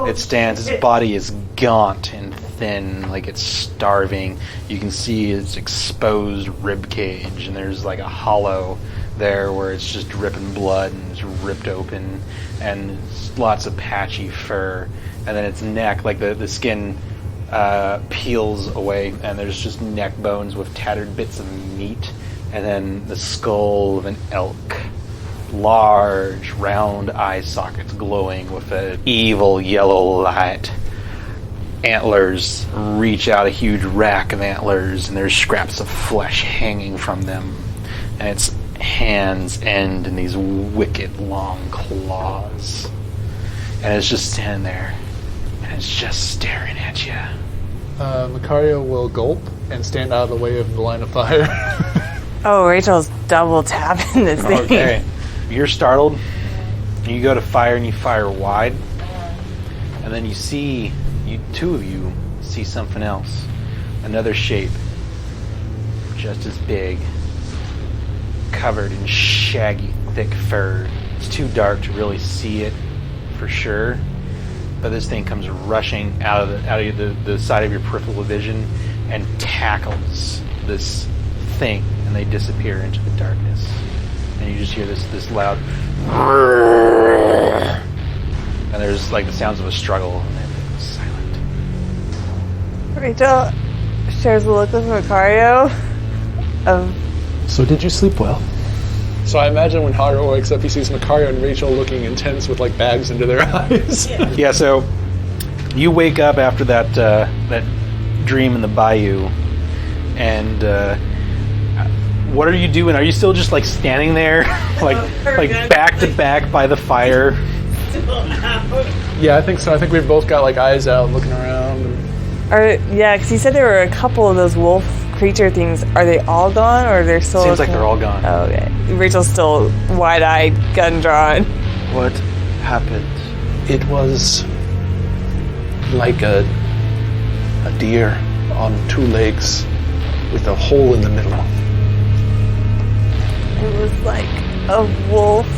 It stands, its body is gaunt and thin, like it's starving. You can see its exposed rib cage, and there's a hollow there where it's just dripping blood and it's ripped open, and it's lots of patchy fur. And then its neck, the skin peels away, and there's just neck bones with tattered bits of meat, and then the skull of an elk. Large, round eye sockets glowing with an evil yellow light. Antlers reach out, a huge rack of antlers, and there's scraps of flesh hanging from them. And its hands end in these wicked long claws. And it's just standing there, and it's just staring at you. Macario will gulp and stand out of the way of the line of fire. Oh, Rachel's double tapping this thing. Okay. You're startled. You go to fire and you fire wide. And then you see, two of you see something else. Another shape. Just as big. Covered in shaggy, thick fur. It's too dark to really see it for sure. But this thing comes rushing out of the side of your peripheral vision and tackles this thing, and they disappear into the darkness. And you just hear this loud, and there's the sounds of a struggle, and then it's silent. Rachel shares a look with Macario of... So did you sleep well? So I imagine when Haru wakes up, he sees Macario and Rachel looking intense with bags under their eyes. Yeah, so you wake up after that dream in the bayou, and what are you doing? Are you still just standing there, back to back by the fire? Yeah, I think so. I think we've both got eyes out, looking around. because you said there were a couple of those wolf creature things. Are they all gone, or are they still? Seems like they're all gone. Oh, okay. Rachel's still wide-eyed, gun drawn. What happened? It was like a deer on 2 legs with a hole in the middle. It was like a wolf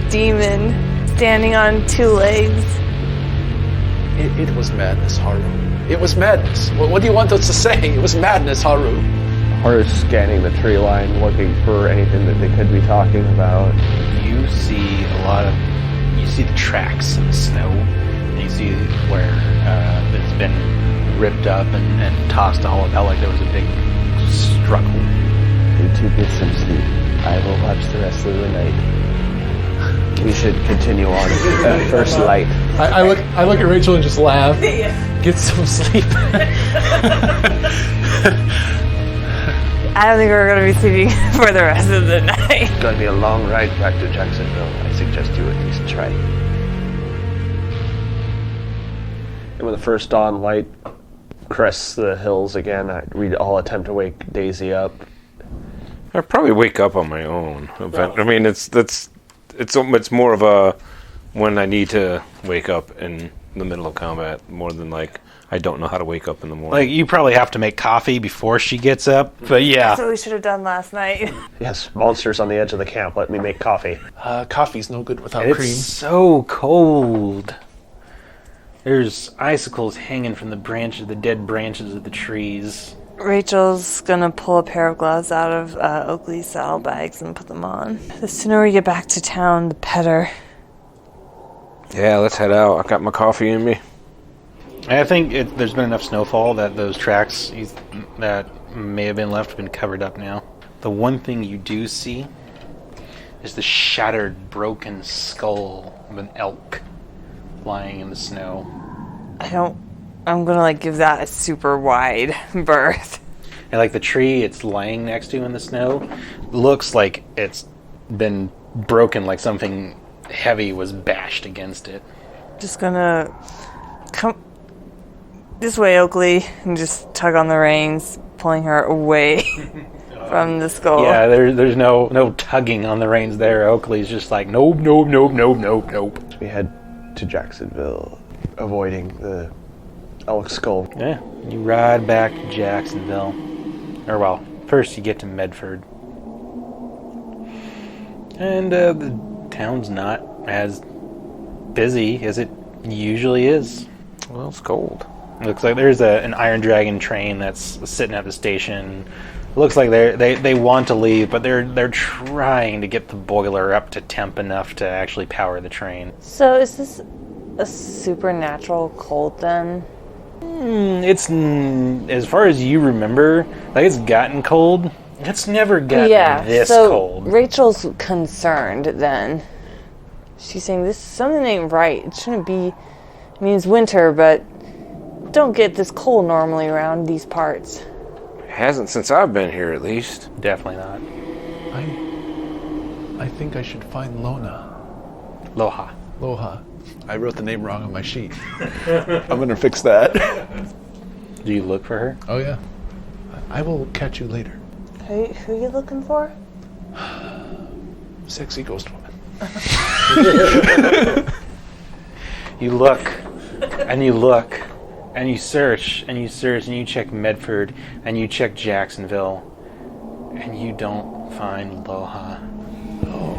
demon standing on 2 legs. It was madness, Haru. It was madness. What do you want us to say? It was madness, Haru. Haru's scanning the tree line, looking for anything that they could be talking about. You see you see the tracks in the snow, and you see where it's been ripped up and tossed all about like there was a big struggle. You two get some sleep. I will watch the rest of the night. We should continue on at first light. I look at Rachel and just laugh. Get some sleep. I don't think we're going to be sleeping for the rest of the night. It's going to be a long ride back to Jacksonville. I suggest you at least try. And when the first dawn light crests the hills again, we'd all attempt to wake Daisy up. I'd probably wake up on my own. I mean, it's it's more of a when I need to wake up in the middle of combat more than like I don't know how to wake up in the morning. Like, you probably have to make coffee before she gets up. But yeah. That's what we should have done last night. Yes, monsters on the edge of the camp. Let me make coffee. Coffee's no good without It's cream. so cold. There's icicles hanging from the dead branches of the trees. Rachel's gonna pull a pair of gloves out of Oakley's saddlebags and put them on. The sooner we get back to town, the better. Yeah, let's head out. I got my coffee in me. I think there's been enough snowfall that those tracks that may have been left have been covered up now. The one thing you do see is the shattered, broken skull of an elk lying in the snow. I'm gonna like give that a super wide berth. And like the tree it's lying next to in the snow looks like it's been broken, like something heavy was bashed against it. Just gonna come this way, Oakley, and just tug on the reins, pulling her away from the skull. Yeah, there's no tugging on the reins there. Oakley's just like, nope. We head to Jacksonville, avoiding the elk skull. Yeah, you ride back to Jacksonville. Or, well, first you get to Medford. And the town's not as busy as it usually is. Well, it's cold. Looks like there's an Iron Dragon train that's sitting at the station. Looks like they want to leave, but they're trying to get the boiler up to temp enough to actually power the train. So is this a supernatural cold then? It's as far as you remember, like it's gotten cold. It's never gotten this cold. Rachel's concerned then. She's saying something ain't right. It shouldn't be. I mean, it's winter, but don't get this cold normally around these parts. It hasn't since I've been here, at least. Definitely not. I think I should find Lona. Loha. I wrote the name wrong on my sheet. I'm gonna fix that. Do you look for her? Oh yeah. I will catch you later. Who are you looking for? Sexy ghost woman. You look, and you look, and you search, and you search, and you check Medford, and you check Jacksonville, and you don't find Loha. Oh.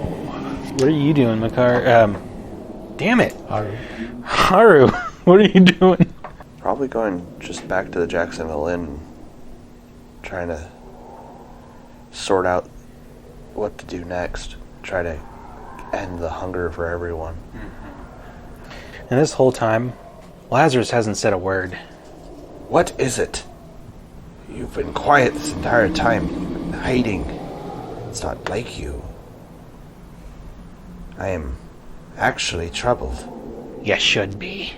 What are you doing, Makar? Damn it. Haru, what are you doing? Probably going just back to the Jacksonville Inn, trying to sort out what to do next. Try to end the hunger for everyone. And this whole time, Lazarus hasn't said a word. What is it? You've been quiet this entire time, hiding. It's not like you. I am actually troubled. You should be.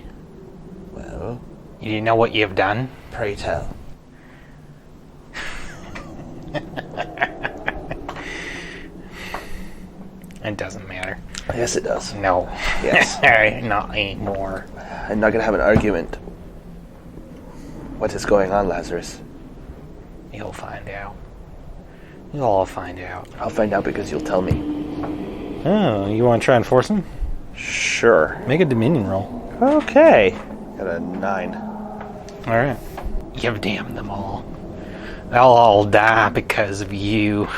Well, You didn't know what you've done? pray tell. It doesn't matter. Yes, it does. No. Yes. Not anymore. I'm not gonna have an argument. What is going on, Lazarus? You'll find out. You'll all find out. I'll find out because you'll tell me. Oh, you want to try and force him? Sure. Make a Dominion roll. Okay. Got a 9. All right. You've damned them all. They'll all die because of you.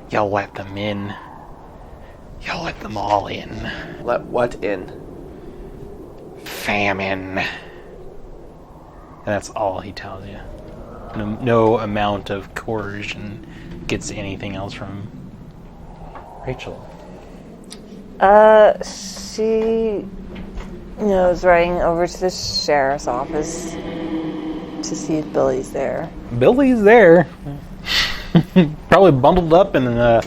You'll let them in. You'll let them all in. Let what in? Famine. And that's all he tells you. No amount of coercion gets anything else from Rachel. She knows running over to the sheriff's office to see if Billy's there. Billy's there. Probably bundled up in a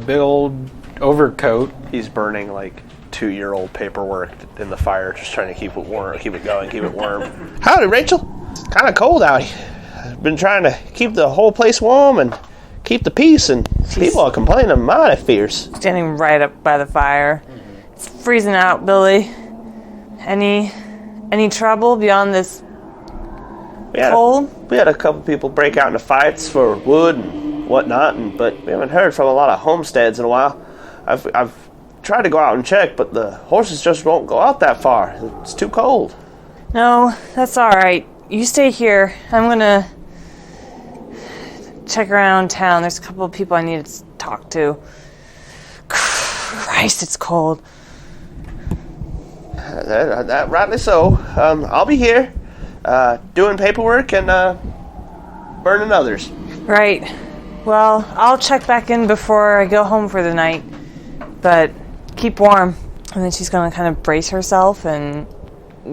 big old overcoat. He's burning like 2-year-old paperwork in the fire, just trying to keep it warm, keep it going, keep it warm. Howdy, Rachel. It's kind of cold out here. I've been trying to keep the whole place warm and keep the peace, and people are complaining mighty fierce. Standing right up by the fire. It's freezing out, Billy. Any trouble beyond this cold? We had a couple people break out into fights for wood and whatnot, but we haven't heard from a lot of homesteads in a while. I've tried to go out and check, but the horses just won't go out that far. It's too cold. No, that's all right. You stay here. I'm gonna check around town. There's a couple of people I need to talk to. Christ, it's cold. That rightly so. I'll be here, doing paperwork and burning others. Right. Well, I'll check back in before I go home for the night. But keep warm. And then she's gonna kind of brace herself and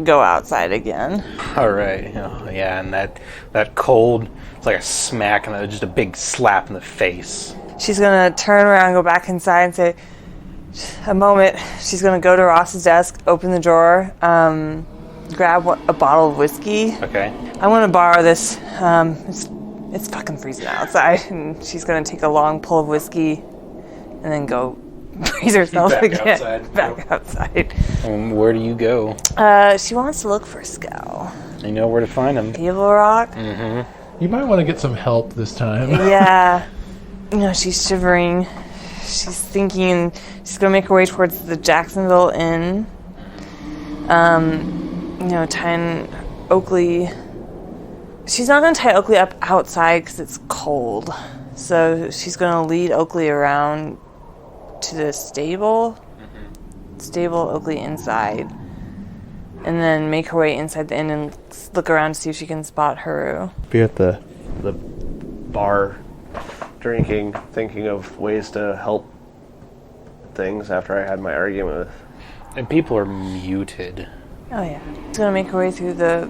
go outside again. All right. Yeah, and that cold, it's like a smack and just a big slap in the face. She's gonna turn around, go back inside, and say, "A moment." She's gonna go to Ross's desk, open the drawer, grab a bottle of whiskey. Okay. I want to borrow this. It's fucking freezing outside, and she's gonna take a long pull of whiskey, and then go brace herself Back again. outside. Back outside. Where do you go? She wants to look for Scow. You know where to find him. Table Rock. You might want to get some help this time. Yeah. She's shivering. She's thinking she's gonna make her way towards the Jacksonville Inn. Tying Oakley. She's not gonna tie Oakley up outside because it's cold. So she's gonna lead Oakley around to the stable. Stable Oakley inside. And then make her way inside the inn and look around to see if she can spot Haru. Be at the bar, drinking, thinking of ways to help things after I had my argument with. And people are muted. Oh yeah. She's gonna make her way through the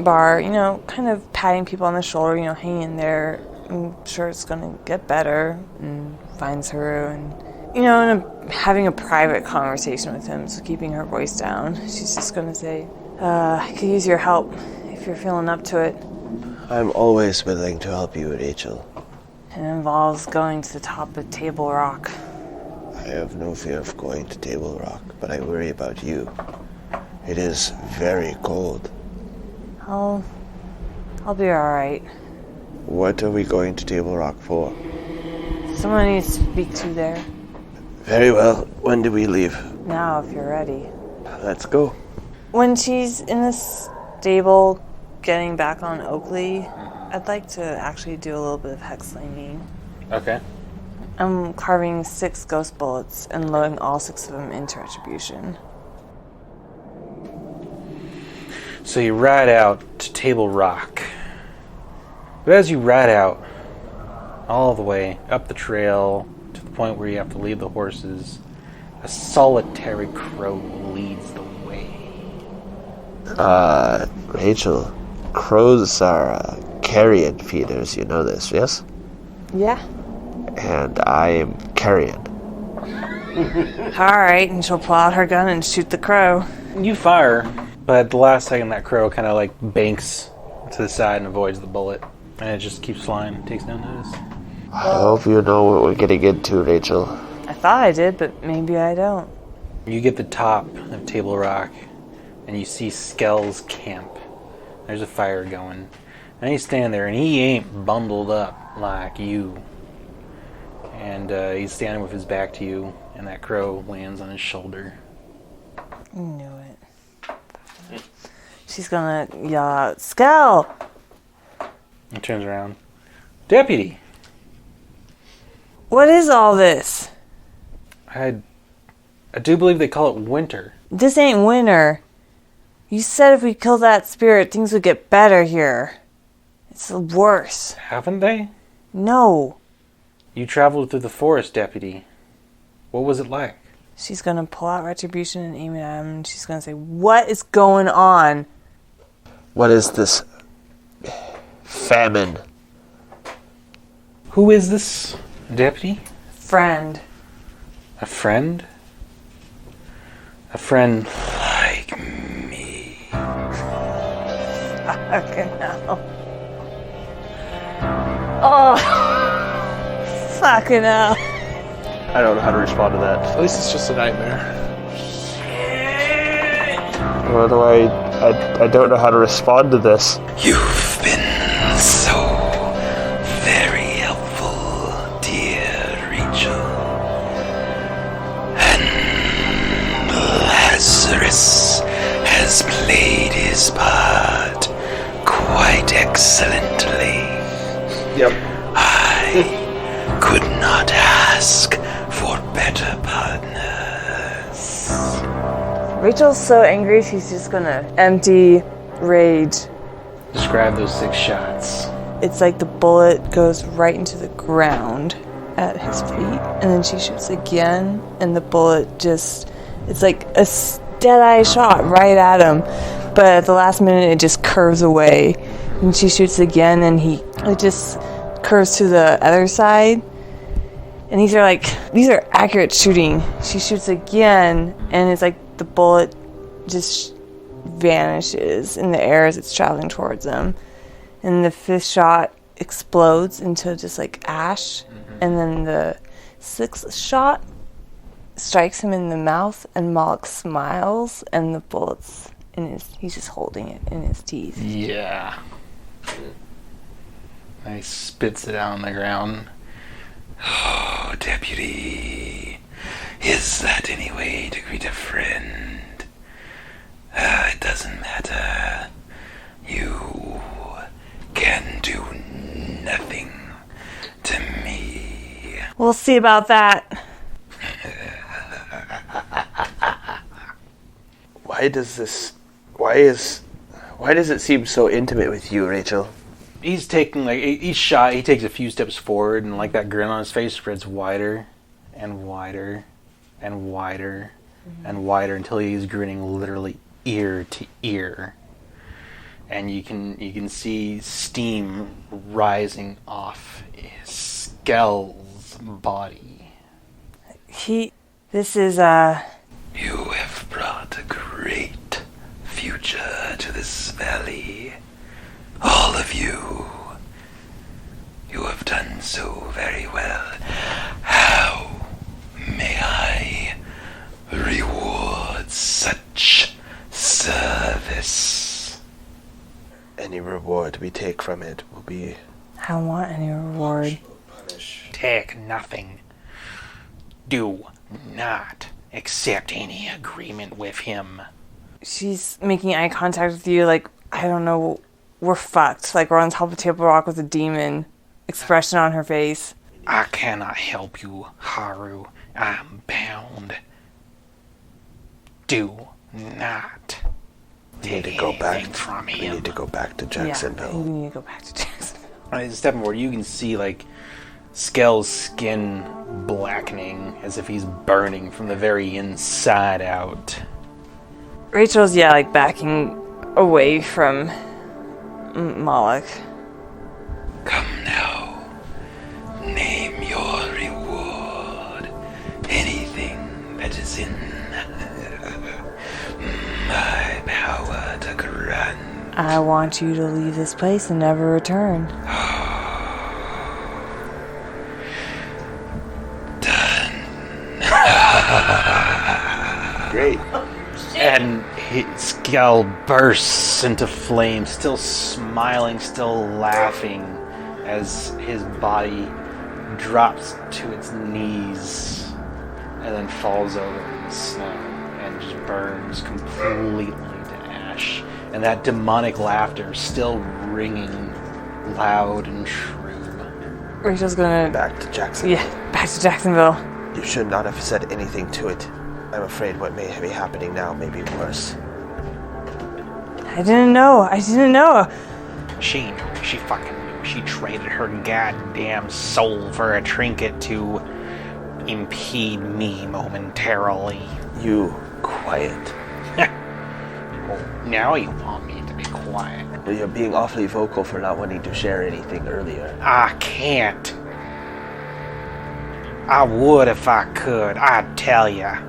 bar, kind of patting people on the shoulder, hang in there. I'm sure it's gonna get better. And finds Haru and, having a private conversation with him, so keeping her voice down. She's just gonna say, I could use your help if you're feeling up to it. I'm always willing to help you, Rachel. It involves going to the top of Table Rock. I have no fear of going to Table Rock, but I worry about you. It is very cold. I'll be alright. What are we going to Table Rock for? Someone needs to speak to there. Very well. When do we leave? Now, if you're ready. Let's go. When she's in the stable getting back on Oakley, I'd like to actually do a little bit of hex slaming. Okay. I'm carving 6 ghost bullets and loading all 6 of them into retribution. So you ride out to Table Rock. But as you ride out all the way up the trail to the point where you have to leave the horses, a solitary crow leads the way. Rachel, crows are carrion feeders, you know this, yes? Yeah. And I am carrion. Alright, and she'll pull out her gun and shoot the crow. You fire, but at the last second that crow kind of banks to the side and avoids the bullet. And it just keeps flying, takes no notice. I hope you know what we're getting into, Rachel. I thought I did, but maybe I don't. You get the top of Table Rock, and you see Skell's camp. There's a fire going. And he's standing there, and he ain't bundled up like you. And he's standing with his back to you, and that crow lands on his shoulder. I knew it. She's gonna yell out, Skell! He turns around. Deputy! What is all this? I do believe they call it winter. This ain't winter. You said if we kill that spirit, things would get better here. It's worse. Haven't they? No. You traveled through the forest, Deputy. What was it like? She's gonna pull out retribution and aim it at him, and she's gonna say, what is going on? What is this? Famine. Who is this, Deputy? Friend. A friend? A friend like me. Fucking hell. Oh. Fucking hell. I don't know how to respond to that. At least it's just a nightmare. What do I don't know how to respond to this. You've been so very helpful. this part quite excellently. Yep. I could not ask for better partners. Rachel's so angry, she's just gonna empty rage. Describe those 6 shots. It's like the bullet goes right into the ground at his feet, and then she shoots again, and the bullet just, it's like a dead-eye shot right at him, but at the last minute it just curves away, and she shoots again, and it just curves to the other side, and these are accurate shooting. She shoots again, and it's like the bullet just vanishes in the air as it's traveling towards them, and the 5th shot explodes into just like ash, and then the 6th shot strikes him in the mouth, and Moloch smiles, and the bullet's he's just holding it in his teeth. Yeah. He spits it out on the ground. Oh, deputy, is that any way to greet a friend? It doesn't matter. You can do nothing to me. We'll see about that. Why does it seem so intimate with you, Rachel? He's taking, like, each shot, he takes a few steps forward, and, like, that grin on his face spreads wider and wider and wider and wider until he's grinning literally ear to ear. And you can see steam rising off his Skell's body. This is, You have brought a great future to this valley. All of you. You have done so very well. How may I reward such service? Any reward we take from it will be... I don't want any reward. Take nothing. Do not accept any agreement with him. She's making eye contact with you like, I don't know, we're fucked. Like we're on top of Table Rock with a demon expression on her face. I cannot help you, Haru. I'm bound. Do not We need take to go back. anything from We him. need to go back to Yeah, Jacksonville. we need to go back to Jacksonville. Right, stepping forward, you can see like Skell's skin blackening as if he's burning from the very inside out. Rachel's, like backing away from Moloch. Come now. Name your reward. Anything that is in my power to grant. I want you to leave this place and never return. Great. And his Skell bursts into flame, still smiling, still laughing, as his body drops to its knees and then falls over in the snow and just burns completely to ash. And that demonic laughter still ringing loud and shrill. Rachel's gonna... Back to Jacksonville. Yeah, back to Jacksonville. You should not have said anything to it. I'm afraid what may be happening now may be worse. I didn't know. She knew. She fucking knew. She traded her goddamn soul for a trinket to impede me momentarily. You quiet. Oh, now you want me to be quiet. Well, you're being awfully vocal for not wanting to share anything earlier. I can't. I would if I could, I'd tell ya.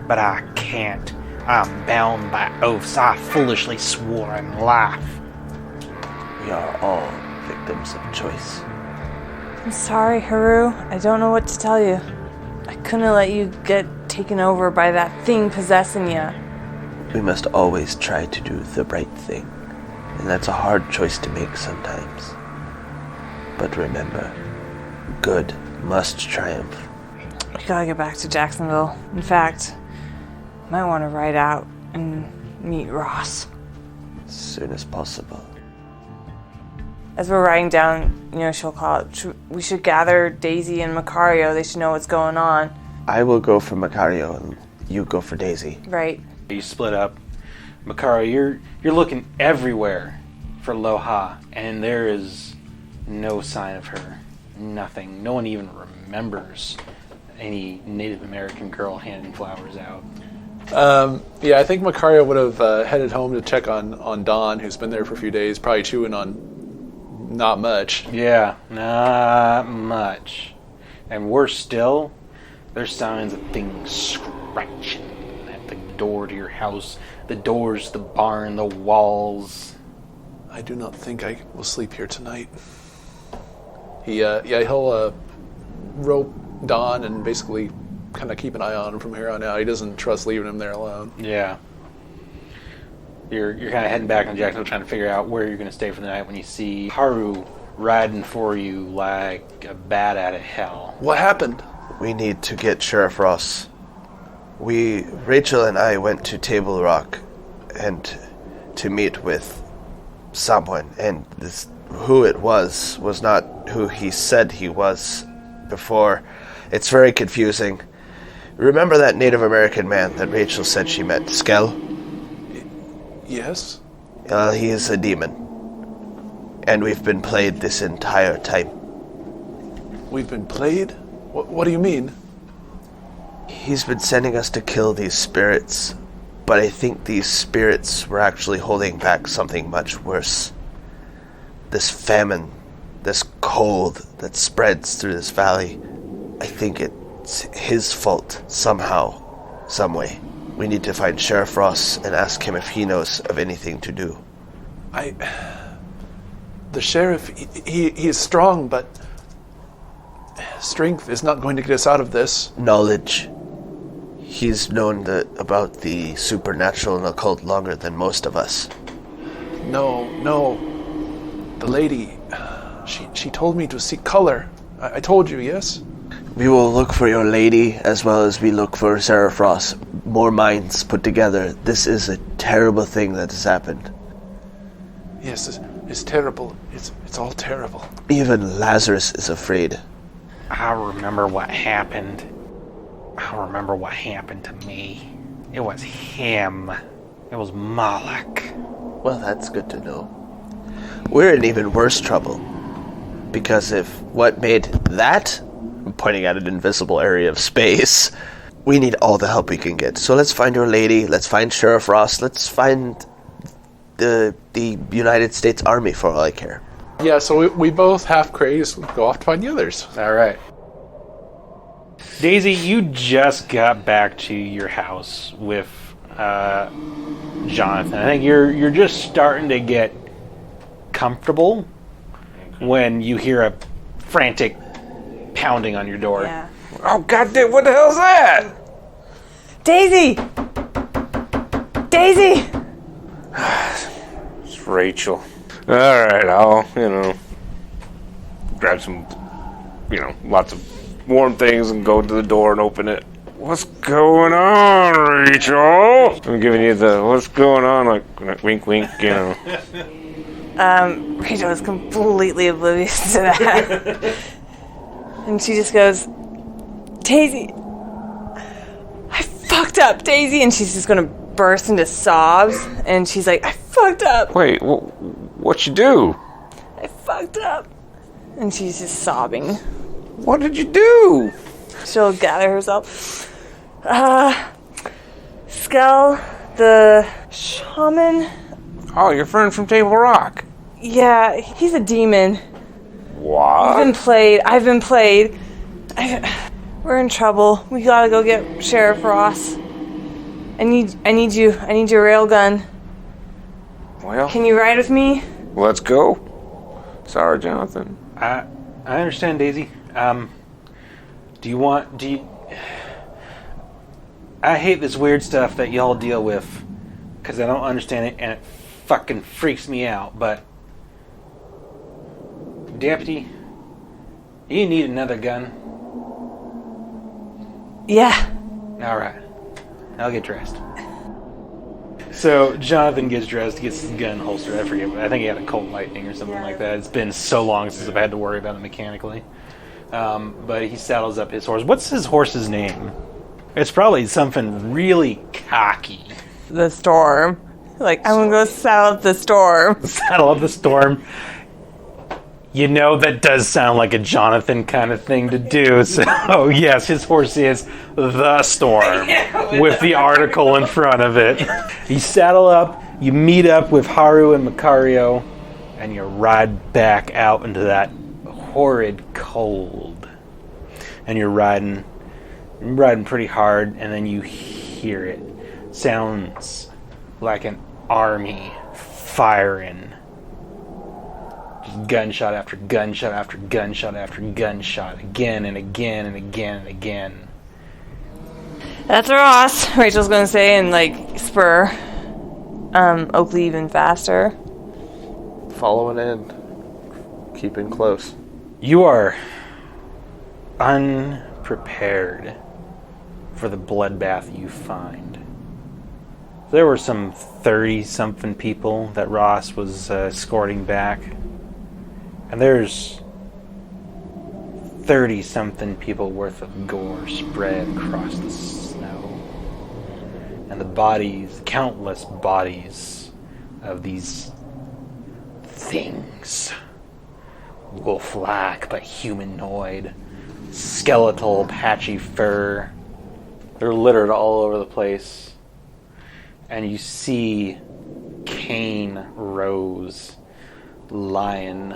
But I can't. I'm bound by oaths I foolishly swore in life. We are all victims of choice. I'm sorry, Haru. I don't know what to tell you. I couldn't let you get taken over by that thing possessing you. We must always try to do the right thing. And that's a hard choice to make sometimes. But remember, good must triumph. We gotta get back to Jacksonville. In fact, might want to ride out and meet Ross. as soon as possible. As we're riding down, she'll call out, we should gather Daisy and Macario. They should know what's going on. I will go for Macario and you go for Daisy. Right. You split up. Macario, you're looking everywhere for Loha, and there is no sign of her. Nothing. No one even remembers any Native American girl handing flowers out. Yeah, I think Macario would have headed home to check on Don, who's been there for a few days, probably chewing on not much. Yeah, not much. And worse still, there's signs of things scratching at the door to your house, the doors, the barn, the walls. I do not think I will sleep here tonight. He'll rope Don and basically kind of keep an eye on him from here on out. He doesn't trust leaving him there alone. Yeah. You're kind of heading back on Jacksonville, trying to figure out where you're going to stay for the night when you see Haru riding for you like a bat out of hell. What happened? We need to get Sheriff Ross. Rachel and I went to Table Rock and to meet with someone, and who it was not who he said he was before. It's very confusing. Remember that Native American man that Rachel said she met, Skell? Yes? He is a demon. And we've been played this entire time. We've been played? What do you mean? He's been sending us to kill these spirits, but I think these spirits were actually holding back something much worse. This famine, this cold that spreads through this valley. I think it's his fault somehow, some way. We need to find Sheriff Ross and ask him if he knows of anything to do. The sheriff, he is strong, but strength is not going to get us out of this. Knowledge. He's known about the supernatural and occult longer than most of us. No. The lady, she told me to seek color. I told you, yes? We will look for your lady as well as we look for Sheriff Ross. More minds put together. This is a terrible thing that has happened. Yes, it's terrible. It's all terrible. Even Lazarus is afraid. I remember what happened. I remember what happened to me. It was him. It was Moloch. Well, that's good to know. We're in even worse trouble. Because if what made that, I'm pointing at an invisible area of space, we need all the help we can get. So let's find your lady, let's find Sheriff Ross, let's find the United States Army for all I care. Yeah, so we both half crazed go off to find the others. All right. Daisy, you just got back to your house with Jonathan. I think you're just starting to get comfortable when you hear a frantic pounding on your door. Yeah. Oh, goddamn, what the hell's that? Daisy! Daisy! It's Rachel. Alright, I'll, grab some, lots of warm things and go to the door and open it. What's going on, Rachel? I'm giving you the, what's going on, like wink, wink, Rachel is completely oblivious to that. And she just goes, Daisy, I fucked up, Daisy. And she's just going to burst into sobs. And she's like, I fucked up. Wait, what'd you do? I fucked up. And she's just sobbing. What did you do? She'll gather herself. Skell, the shaman. Oh, your friend from Table Rock. Yeah, he's a demon. What? I've been played. We're in trouble. We gotta go get Sheriff Ross. I need your railgun. Well, Can you ride with me? let's go. Sorry, Jonathan. I understand, Daisy. I hate this weird stuff that y'all deal with because I don't understand it and it fucking freaks me out, but Deputy, you need another gun. Yeah. Alright. I'll get dressed. So Jonathan gets dressed, gets his gun holstered. I forget. I think he had a Colt Lightning or something like that. It's been so long since I've had to worry about it mechanically. But he saddles up his horse. What's his horse's name? It's probably something really cocky. The Storm. Like, I'm gonna go saddle up the Storm. Saddle up the Storm. You know, that does sound like a Jonathan kind of thing to do. So, yes, his horse is the Storm with the article in front of it. You saddle up, you meet up with Haru and Macario, and you ride back out into that horrid cold. And you're riding pretty hard, and then you hear it. Sounds like an army firing. Just gunshot after gunshot after gunshot after gunshot, again and again and again and again. That's Ross, Rachel's gonna say, and like spur Oakley even faster. Following in. Keeping close. You are unprepared for the bloodbath you find. There were some 30-something people that Ross was escorting back. And there's 30-something people worth of gore spread across the snow. And the bodies, countless bodies of these things. Wolf-like but humanoid. Skeletal, patchy fur. They're littered all over the place. And you see Cain Rose lying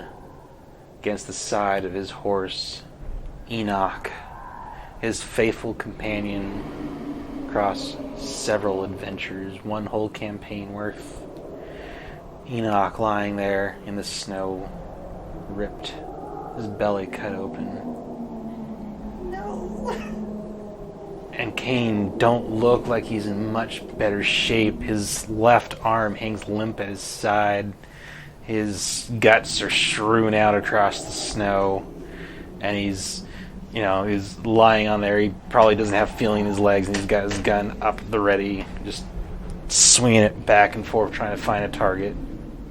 against the side of his horse, Enoch, his faithful companion across several adventures, one whole campaign worth. Enoch lying there in the snow, ripped, his belly cut open. No. And Cain don't look like he's in much better shape. His left arm hangs limp at his side. His guts are strewn out across the snow, and he's lying on there. He probably doesn't have feeling in his legs, and he's got his gun up at the ready, just swinging it back and forth, trying to find a target.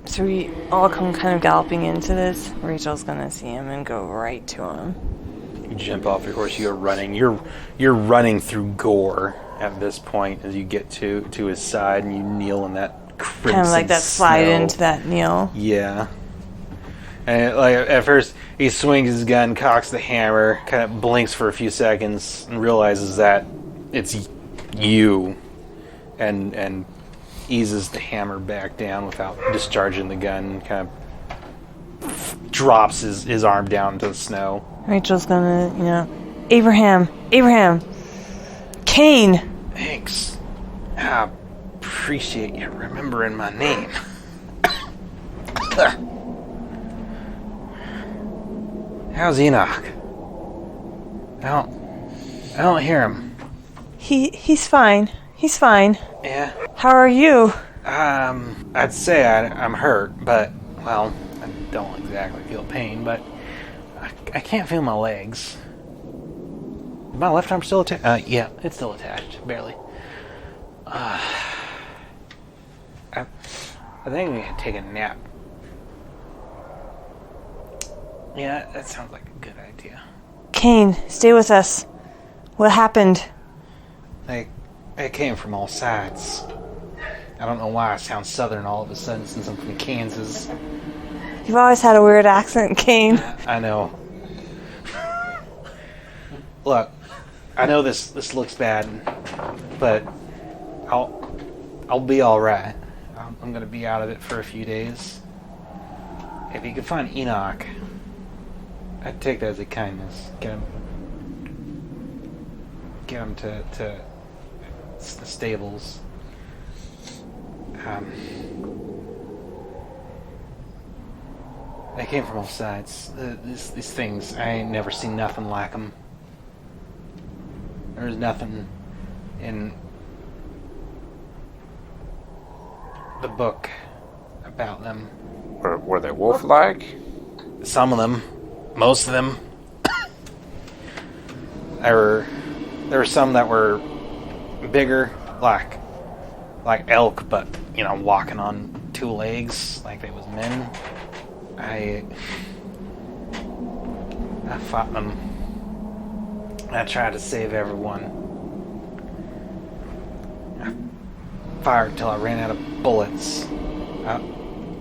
So we all come kind of galloping into this. Rachel's gonna see him and go right to him. You jump off your horse. You're running. You're running through gore at this point as you get to his side, and you kneel in that crimson kind of like that slide snow. into that kneel. Yeah. And like at first, he swings his gun, cocks the hammer, kind of blinks for a few seconds, and realizes that it's you, and eases the hammer back down without discharging the gun. Kind of drops his arm down into the snow. Rachel's gonna, Abraham, Cain. Thanks. I appreciate you remembering my name. How's Enoch? I don't hear him. He's fine. He's fine. Yeah. How are you? I'd say I'm hurt, but well, I don't exactly feel pain, but I can't feel my legs. Is my left arm still attached? Yeah, it's still attached, barely. I think we can take a nap. Yeah, that sounds like a good idea. Cain, stay with us. What happened? They came from all sides. I don't know why I sound southern all of a sudden since I'm from Kansas. You've always had a weird accent, Cain. I know. Look, I know this looks bad, but I'll be all right. I'm gonna be out of it for a few days. If you could find Enoch, I'd take that as a kindness. Get him to the stables. They came from all sides. These things, I ain't never seen nothing like them. There's nothing in the book about them. Were they wolf-like? Some of them, most of them. There were some that were bigger, like like elk, but walking on two legs like they was men. I fought them. I tried to save everyone. I fired till I ran out of bullets.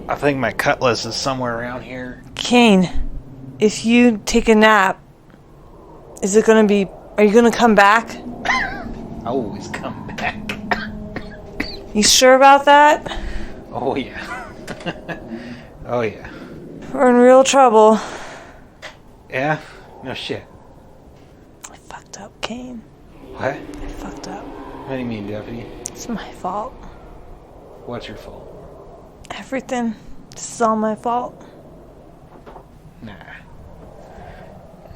I think my cutlass is somewhere around here. Kane, if you take a nap, are you gonna come back? I always come back. You sure about that? Oh yeah. Oh yeah. We're in real trouble. Yeah? No shit. I fucked up, Kane. What? I fucked up. What do you mean, Deputy? It's my fault. What's your fault? Everything. This is all my fault. Nah,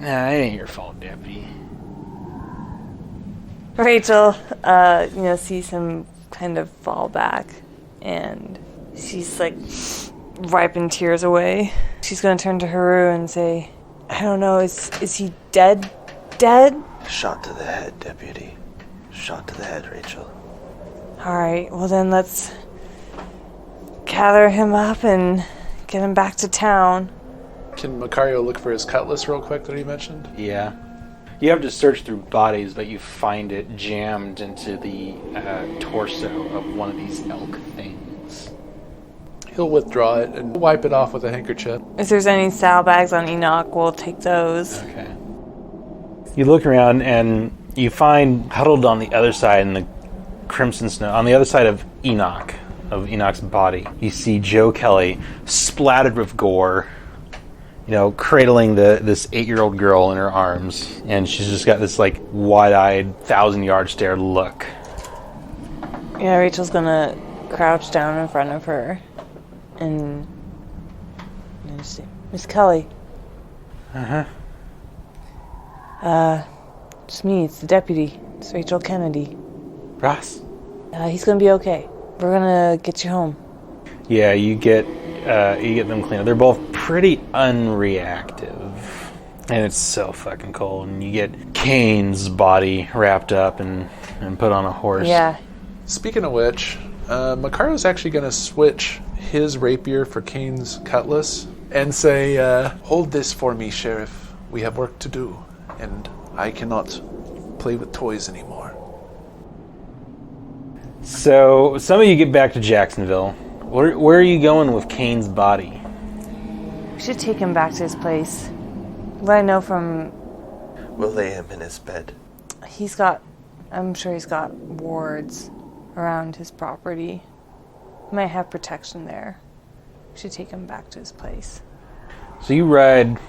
it ain't your fault, Deputy. Rachel, sees him kind of fall back, and she's like wiping tears away. She's gonna turn to Haru and say, I don't know, is he dead? Dead? Shot to the head, Deputy. Shot to the head, Rachel. Alright, well then let's gather him up and get him back to town. Can Macario look for his cutlass real quick that he mentioned? Yeah. You have to search through bodies, but you find it jammed into the torso of one of these elk things. He'll withdraw it and wipe it off with a handkerchief. If there's any saddlebags on Enoch, we'll take those. Okay. You look around and you find huddled on the other side in the crimson snow, on the other side of Enoch's body, you see Joe Kelly splattered with gore, cradling this 8-year-old girl in her arms, and she's just got this like wide-eyed, 1,000-yard stare look. Yeah, Rachel's gonna crouch down in front of her and say, Miss Kelly. It's me, it's the deputy. It's Rachel Kennedy. Ross? He's gonna be okay. We're gonna get you home. Yeah, you get them clean up. They're both pretty unreactive. And it's so fucking cold. And you get Kane's body wrapped up and put on a horse. Yeah. Speaking of which, Macario's actually going to switch his rapier for Kane's cutlass and say, hold this for me, Sheriff. We have work to do, and I cannot play with toys anymore. So, some of you get back to Jacksonville. Where are you going with Kane's body? We should take him back to his place. What I know from... We'll lay him in his bed. I'm sure he's got wards around his property. He might have protection there. We should take him back to his place. So you ride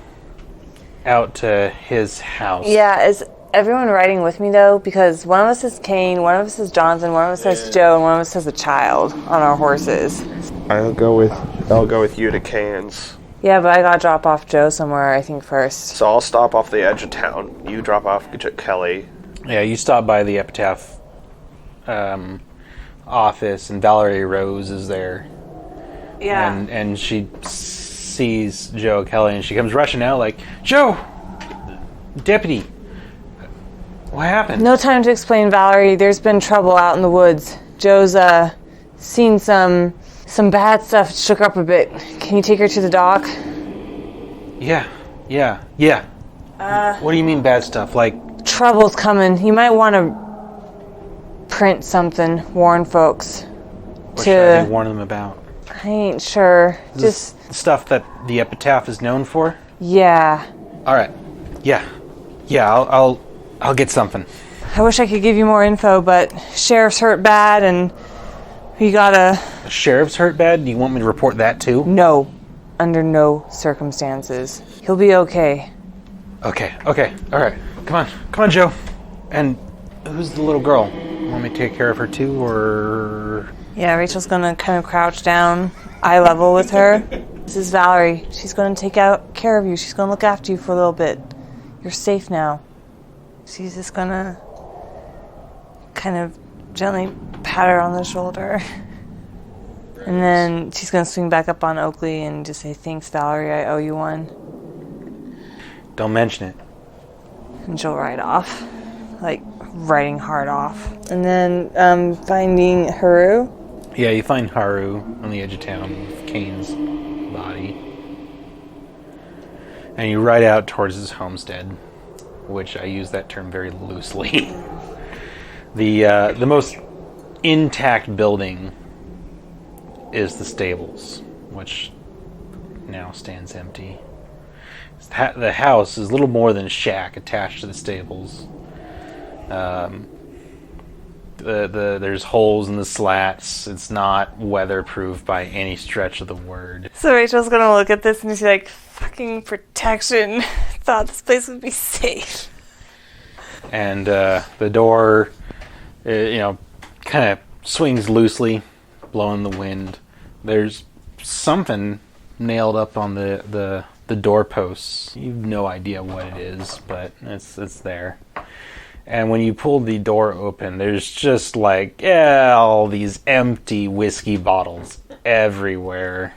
out to his house. Yeah, is everyone riding with me though? Because one of us is Kane, one of us is Johnson, one of us has Joe, and one of us has a child on our horses. I'll go with you to Cairns. Yeah, but I gotta drop off Joe somewhere, I think, first. So I'll stop off the edge of town. You drop off Kelly. Yeah, you stop by the Epitaph office, and Valerie Rose is there. Yeah. And she sees Joe Kelly, and she comes rushing out like, Joe! Deputy! What happened? No time to explain, Valerie. There's been trouble out in the woods. Joe's seen some bad stuff. It shook her up a bit. Can you take her to the dock? Yeah. What do you mean bad stuff? Like... Trouble's coming. You might want to print something, warn folks. What should I be warning them about? I ain't sure. Just stuff that the Epitaph is known for? Yeah. Alright. Yeah, I'll get something. I wish I could give you more info, but Sheriff's hurt bad, and we gotta... The sheriff's hurt bad? Do you want me to report that too? No. Under no circumstances. He'll be okay. Okay. Alright. Come on, Joe. And who's the little girl? Want me to take care of her too, or... Yeah, Rachel's gonna kind of crouch down, eye level with her. This is Valerie. She's gonna take care of you. She's gonna look after you for a little bit. You're safe now. She's just gonna kind of gently pat her on the shoulder. And then she's gonna swing back up on Oakley and just say, thanks, Valerie, I owe you one. Don't mention it. And she'll ride off, like writing hard off. And then finding Haru. Yeah, you find Haru on the edge of town with Kane's body. And you ride out towards his homestead, which I use that term very loosely. The most intact building is the stables, which now stands empty. The house is little more than a shack attached to the stables. There's holes in the slats. It's not weatherproof by any stretch of the word. So Rachel's gonna look at this and she's like, fucking protection. Thought this place would be safe. And the door, kind of swings loosely, blowing the wind. There's something nailed up on the doorposts. You've no idea what it is, but it's there. And when you pull the door open, there's just all these empty whiskey bottles everywhere.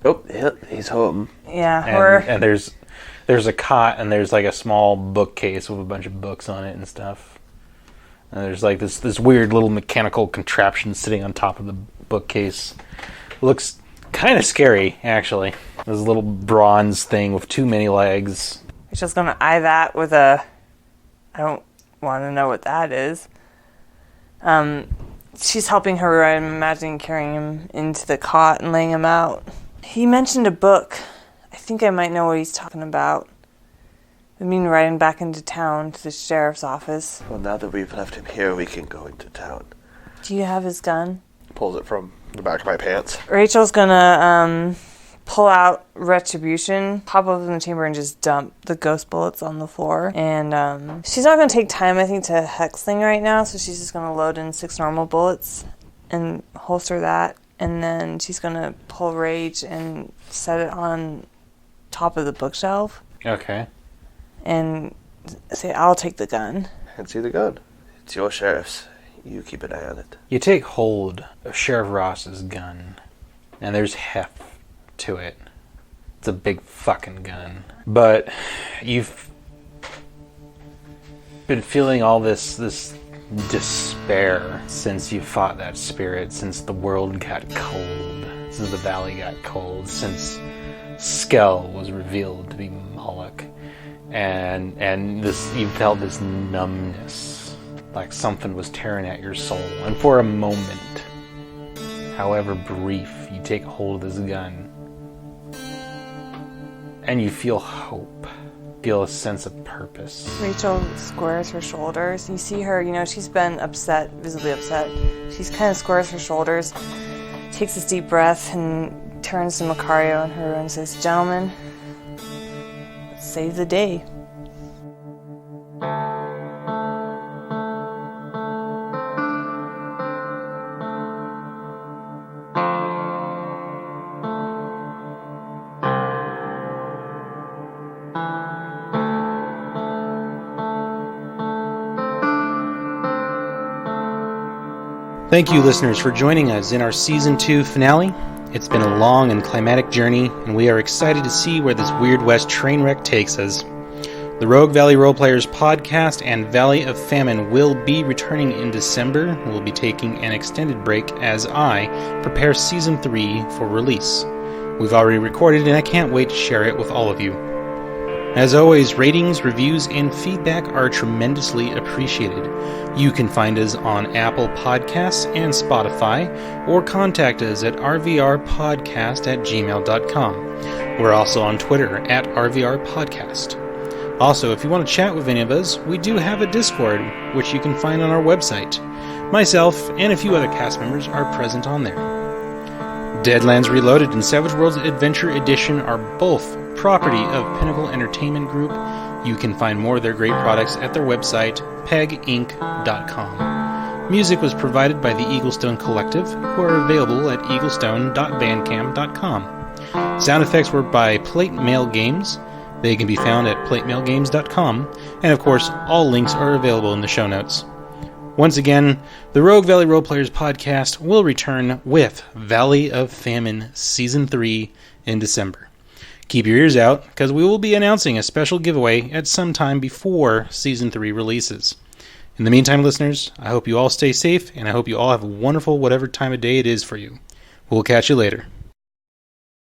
Oh, he's home. Yeah, And there's a cot, and there's a small bookcase with a bunch of books on it and stuff. And there's this weird little mechanical contraption sitting on top of the bookcase. Looks kind of scary, actually. This little bronze thing with too many legs. Rachel's gonna eye that with I don't want to know what that is. She's helping her, I'm imagining, carrying him into the cot and laying him out. He mentioned a book. I think I might know what he's talking about. I mean, riding back into town to the sheriff's office. Well, now that we've left him here, we can go into town. Do you have his gun? Pulls it from the back of my pants. Rachel's gonna pull out Retribution, pop open the chamber, and just dump the ghost bullets on the floor. And she's not gonna take time, I think, to hexing right now, so she's just gonna load in 6 normal bullets and holster that. And then she's gonna pull Rage and set it on top of the bookshelf. Okay. And say, I'll take the gun. And see the gun. It's your sheriff's. You keep an eye on it. You take hold of Sheriff Ross's gun, and there's heft to it. It's a big fucking gun. But you've been feeling all this despair since you fought that spirit, since the world got cold, since the valley got cold, since Skell was revealed to be Moloch. And this, you felt this numbness, like something was tearing at your soul. And for a moment, however brief, you take hold of this gun, and you feel hope, feel a sense of purpose. Rachel squares her shoulders. You see her, she's been upset, visibly upset. She's kind of squares her shoulders, takes this deep breath, and turns to Macario and her and says, "Gentlemen, let's save the day." Thank you, listeners, for joining us in our Season 2 finale. It's been a long and climatic journey, and we are excited to see where this Weird West train wreck takes us. The Rogue Valley Roleplayers podcast and Valley of Famine will be returning in December. We'll be taking an extended break as I prepare Season 3 for release. We've already recorded, and I can't wait to share it with all of you. As always, ratings, reviews, and feedback are tremendously appreciated. You can find us on Apple Podcasts and Spotify, or contact us at rvrpodcast@gmail.com. We're also on Twitter at rvrpodcast. Also, if you want to chat with any of us, we do have a Discord, which you can find on our website. Myself and a few other cast members are present on there. Deadlands Reloaded and Savage Worlds Adventure Edition are both property of Pinnacle Entertainment Group. You can find more of their great products at their website, peginc.com. Music was provided by the Eaglestone Collective, who are available at eaglestone.bandcamp.com. Sound effects were by Plate Mail Games. They can be found at platemailgames.com, and of course, all links are available in the show notes. Once again, the Rogue Valley Roleplayers podcast will return with Valley of Famine Season 3 in December. Keep your ears out, because we will be announcing a special giveaway at some time before Season 3 releases. In the meantime, listeners, I hope you all stay safe, and I hope you all have a wonderful whatever time of day it is for you. We'll catch you later.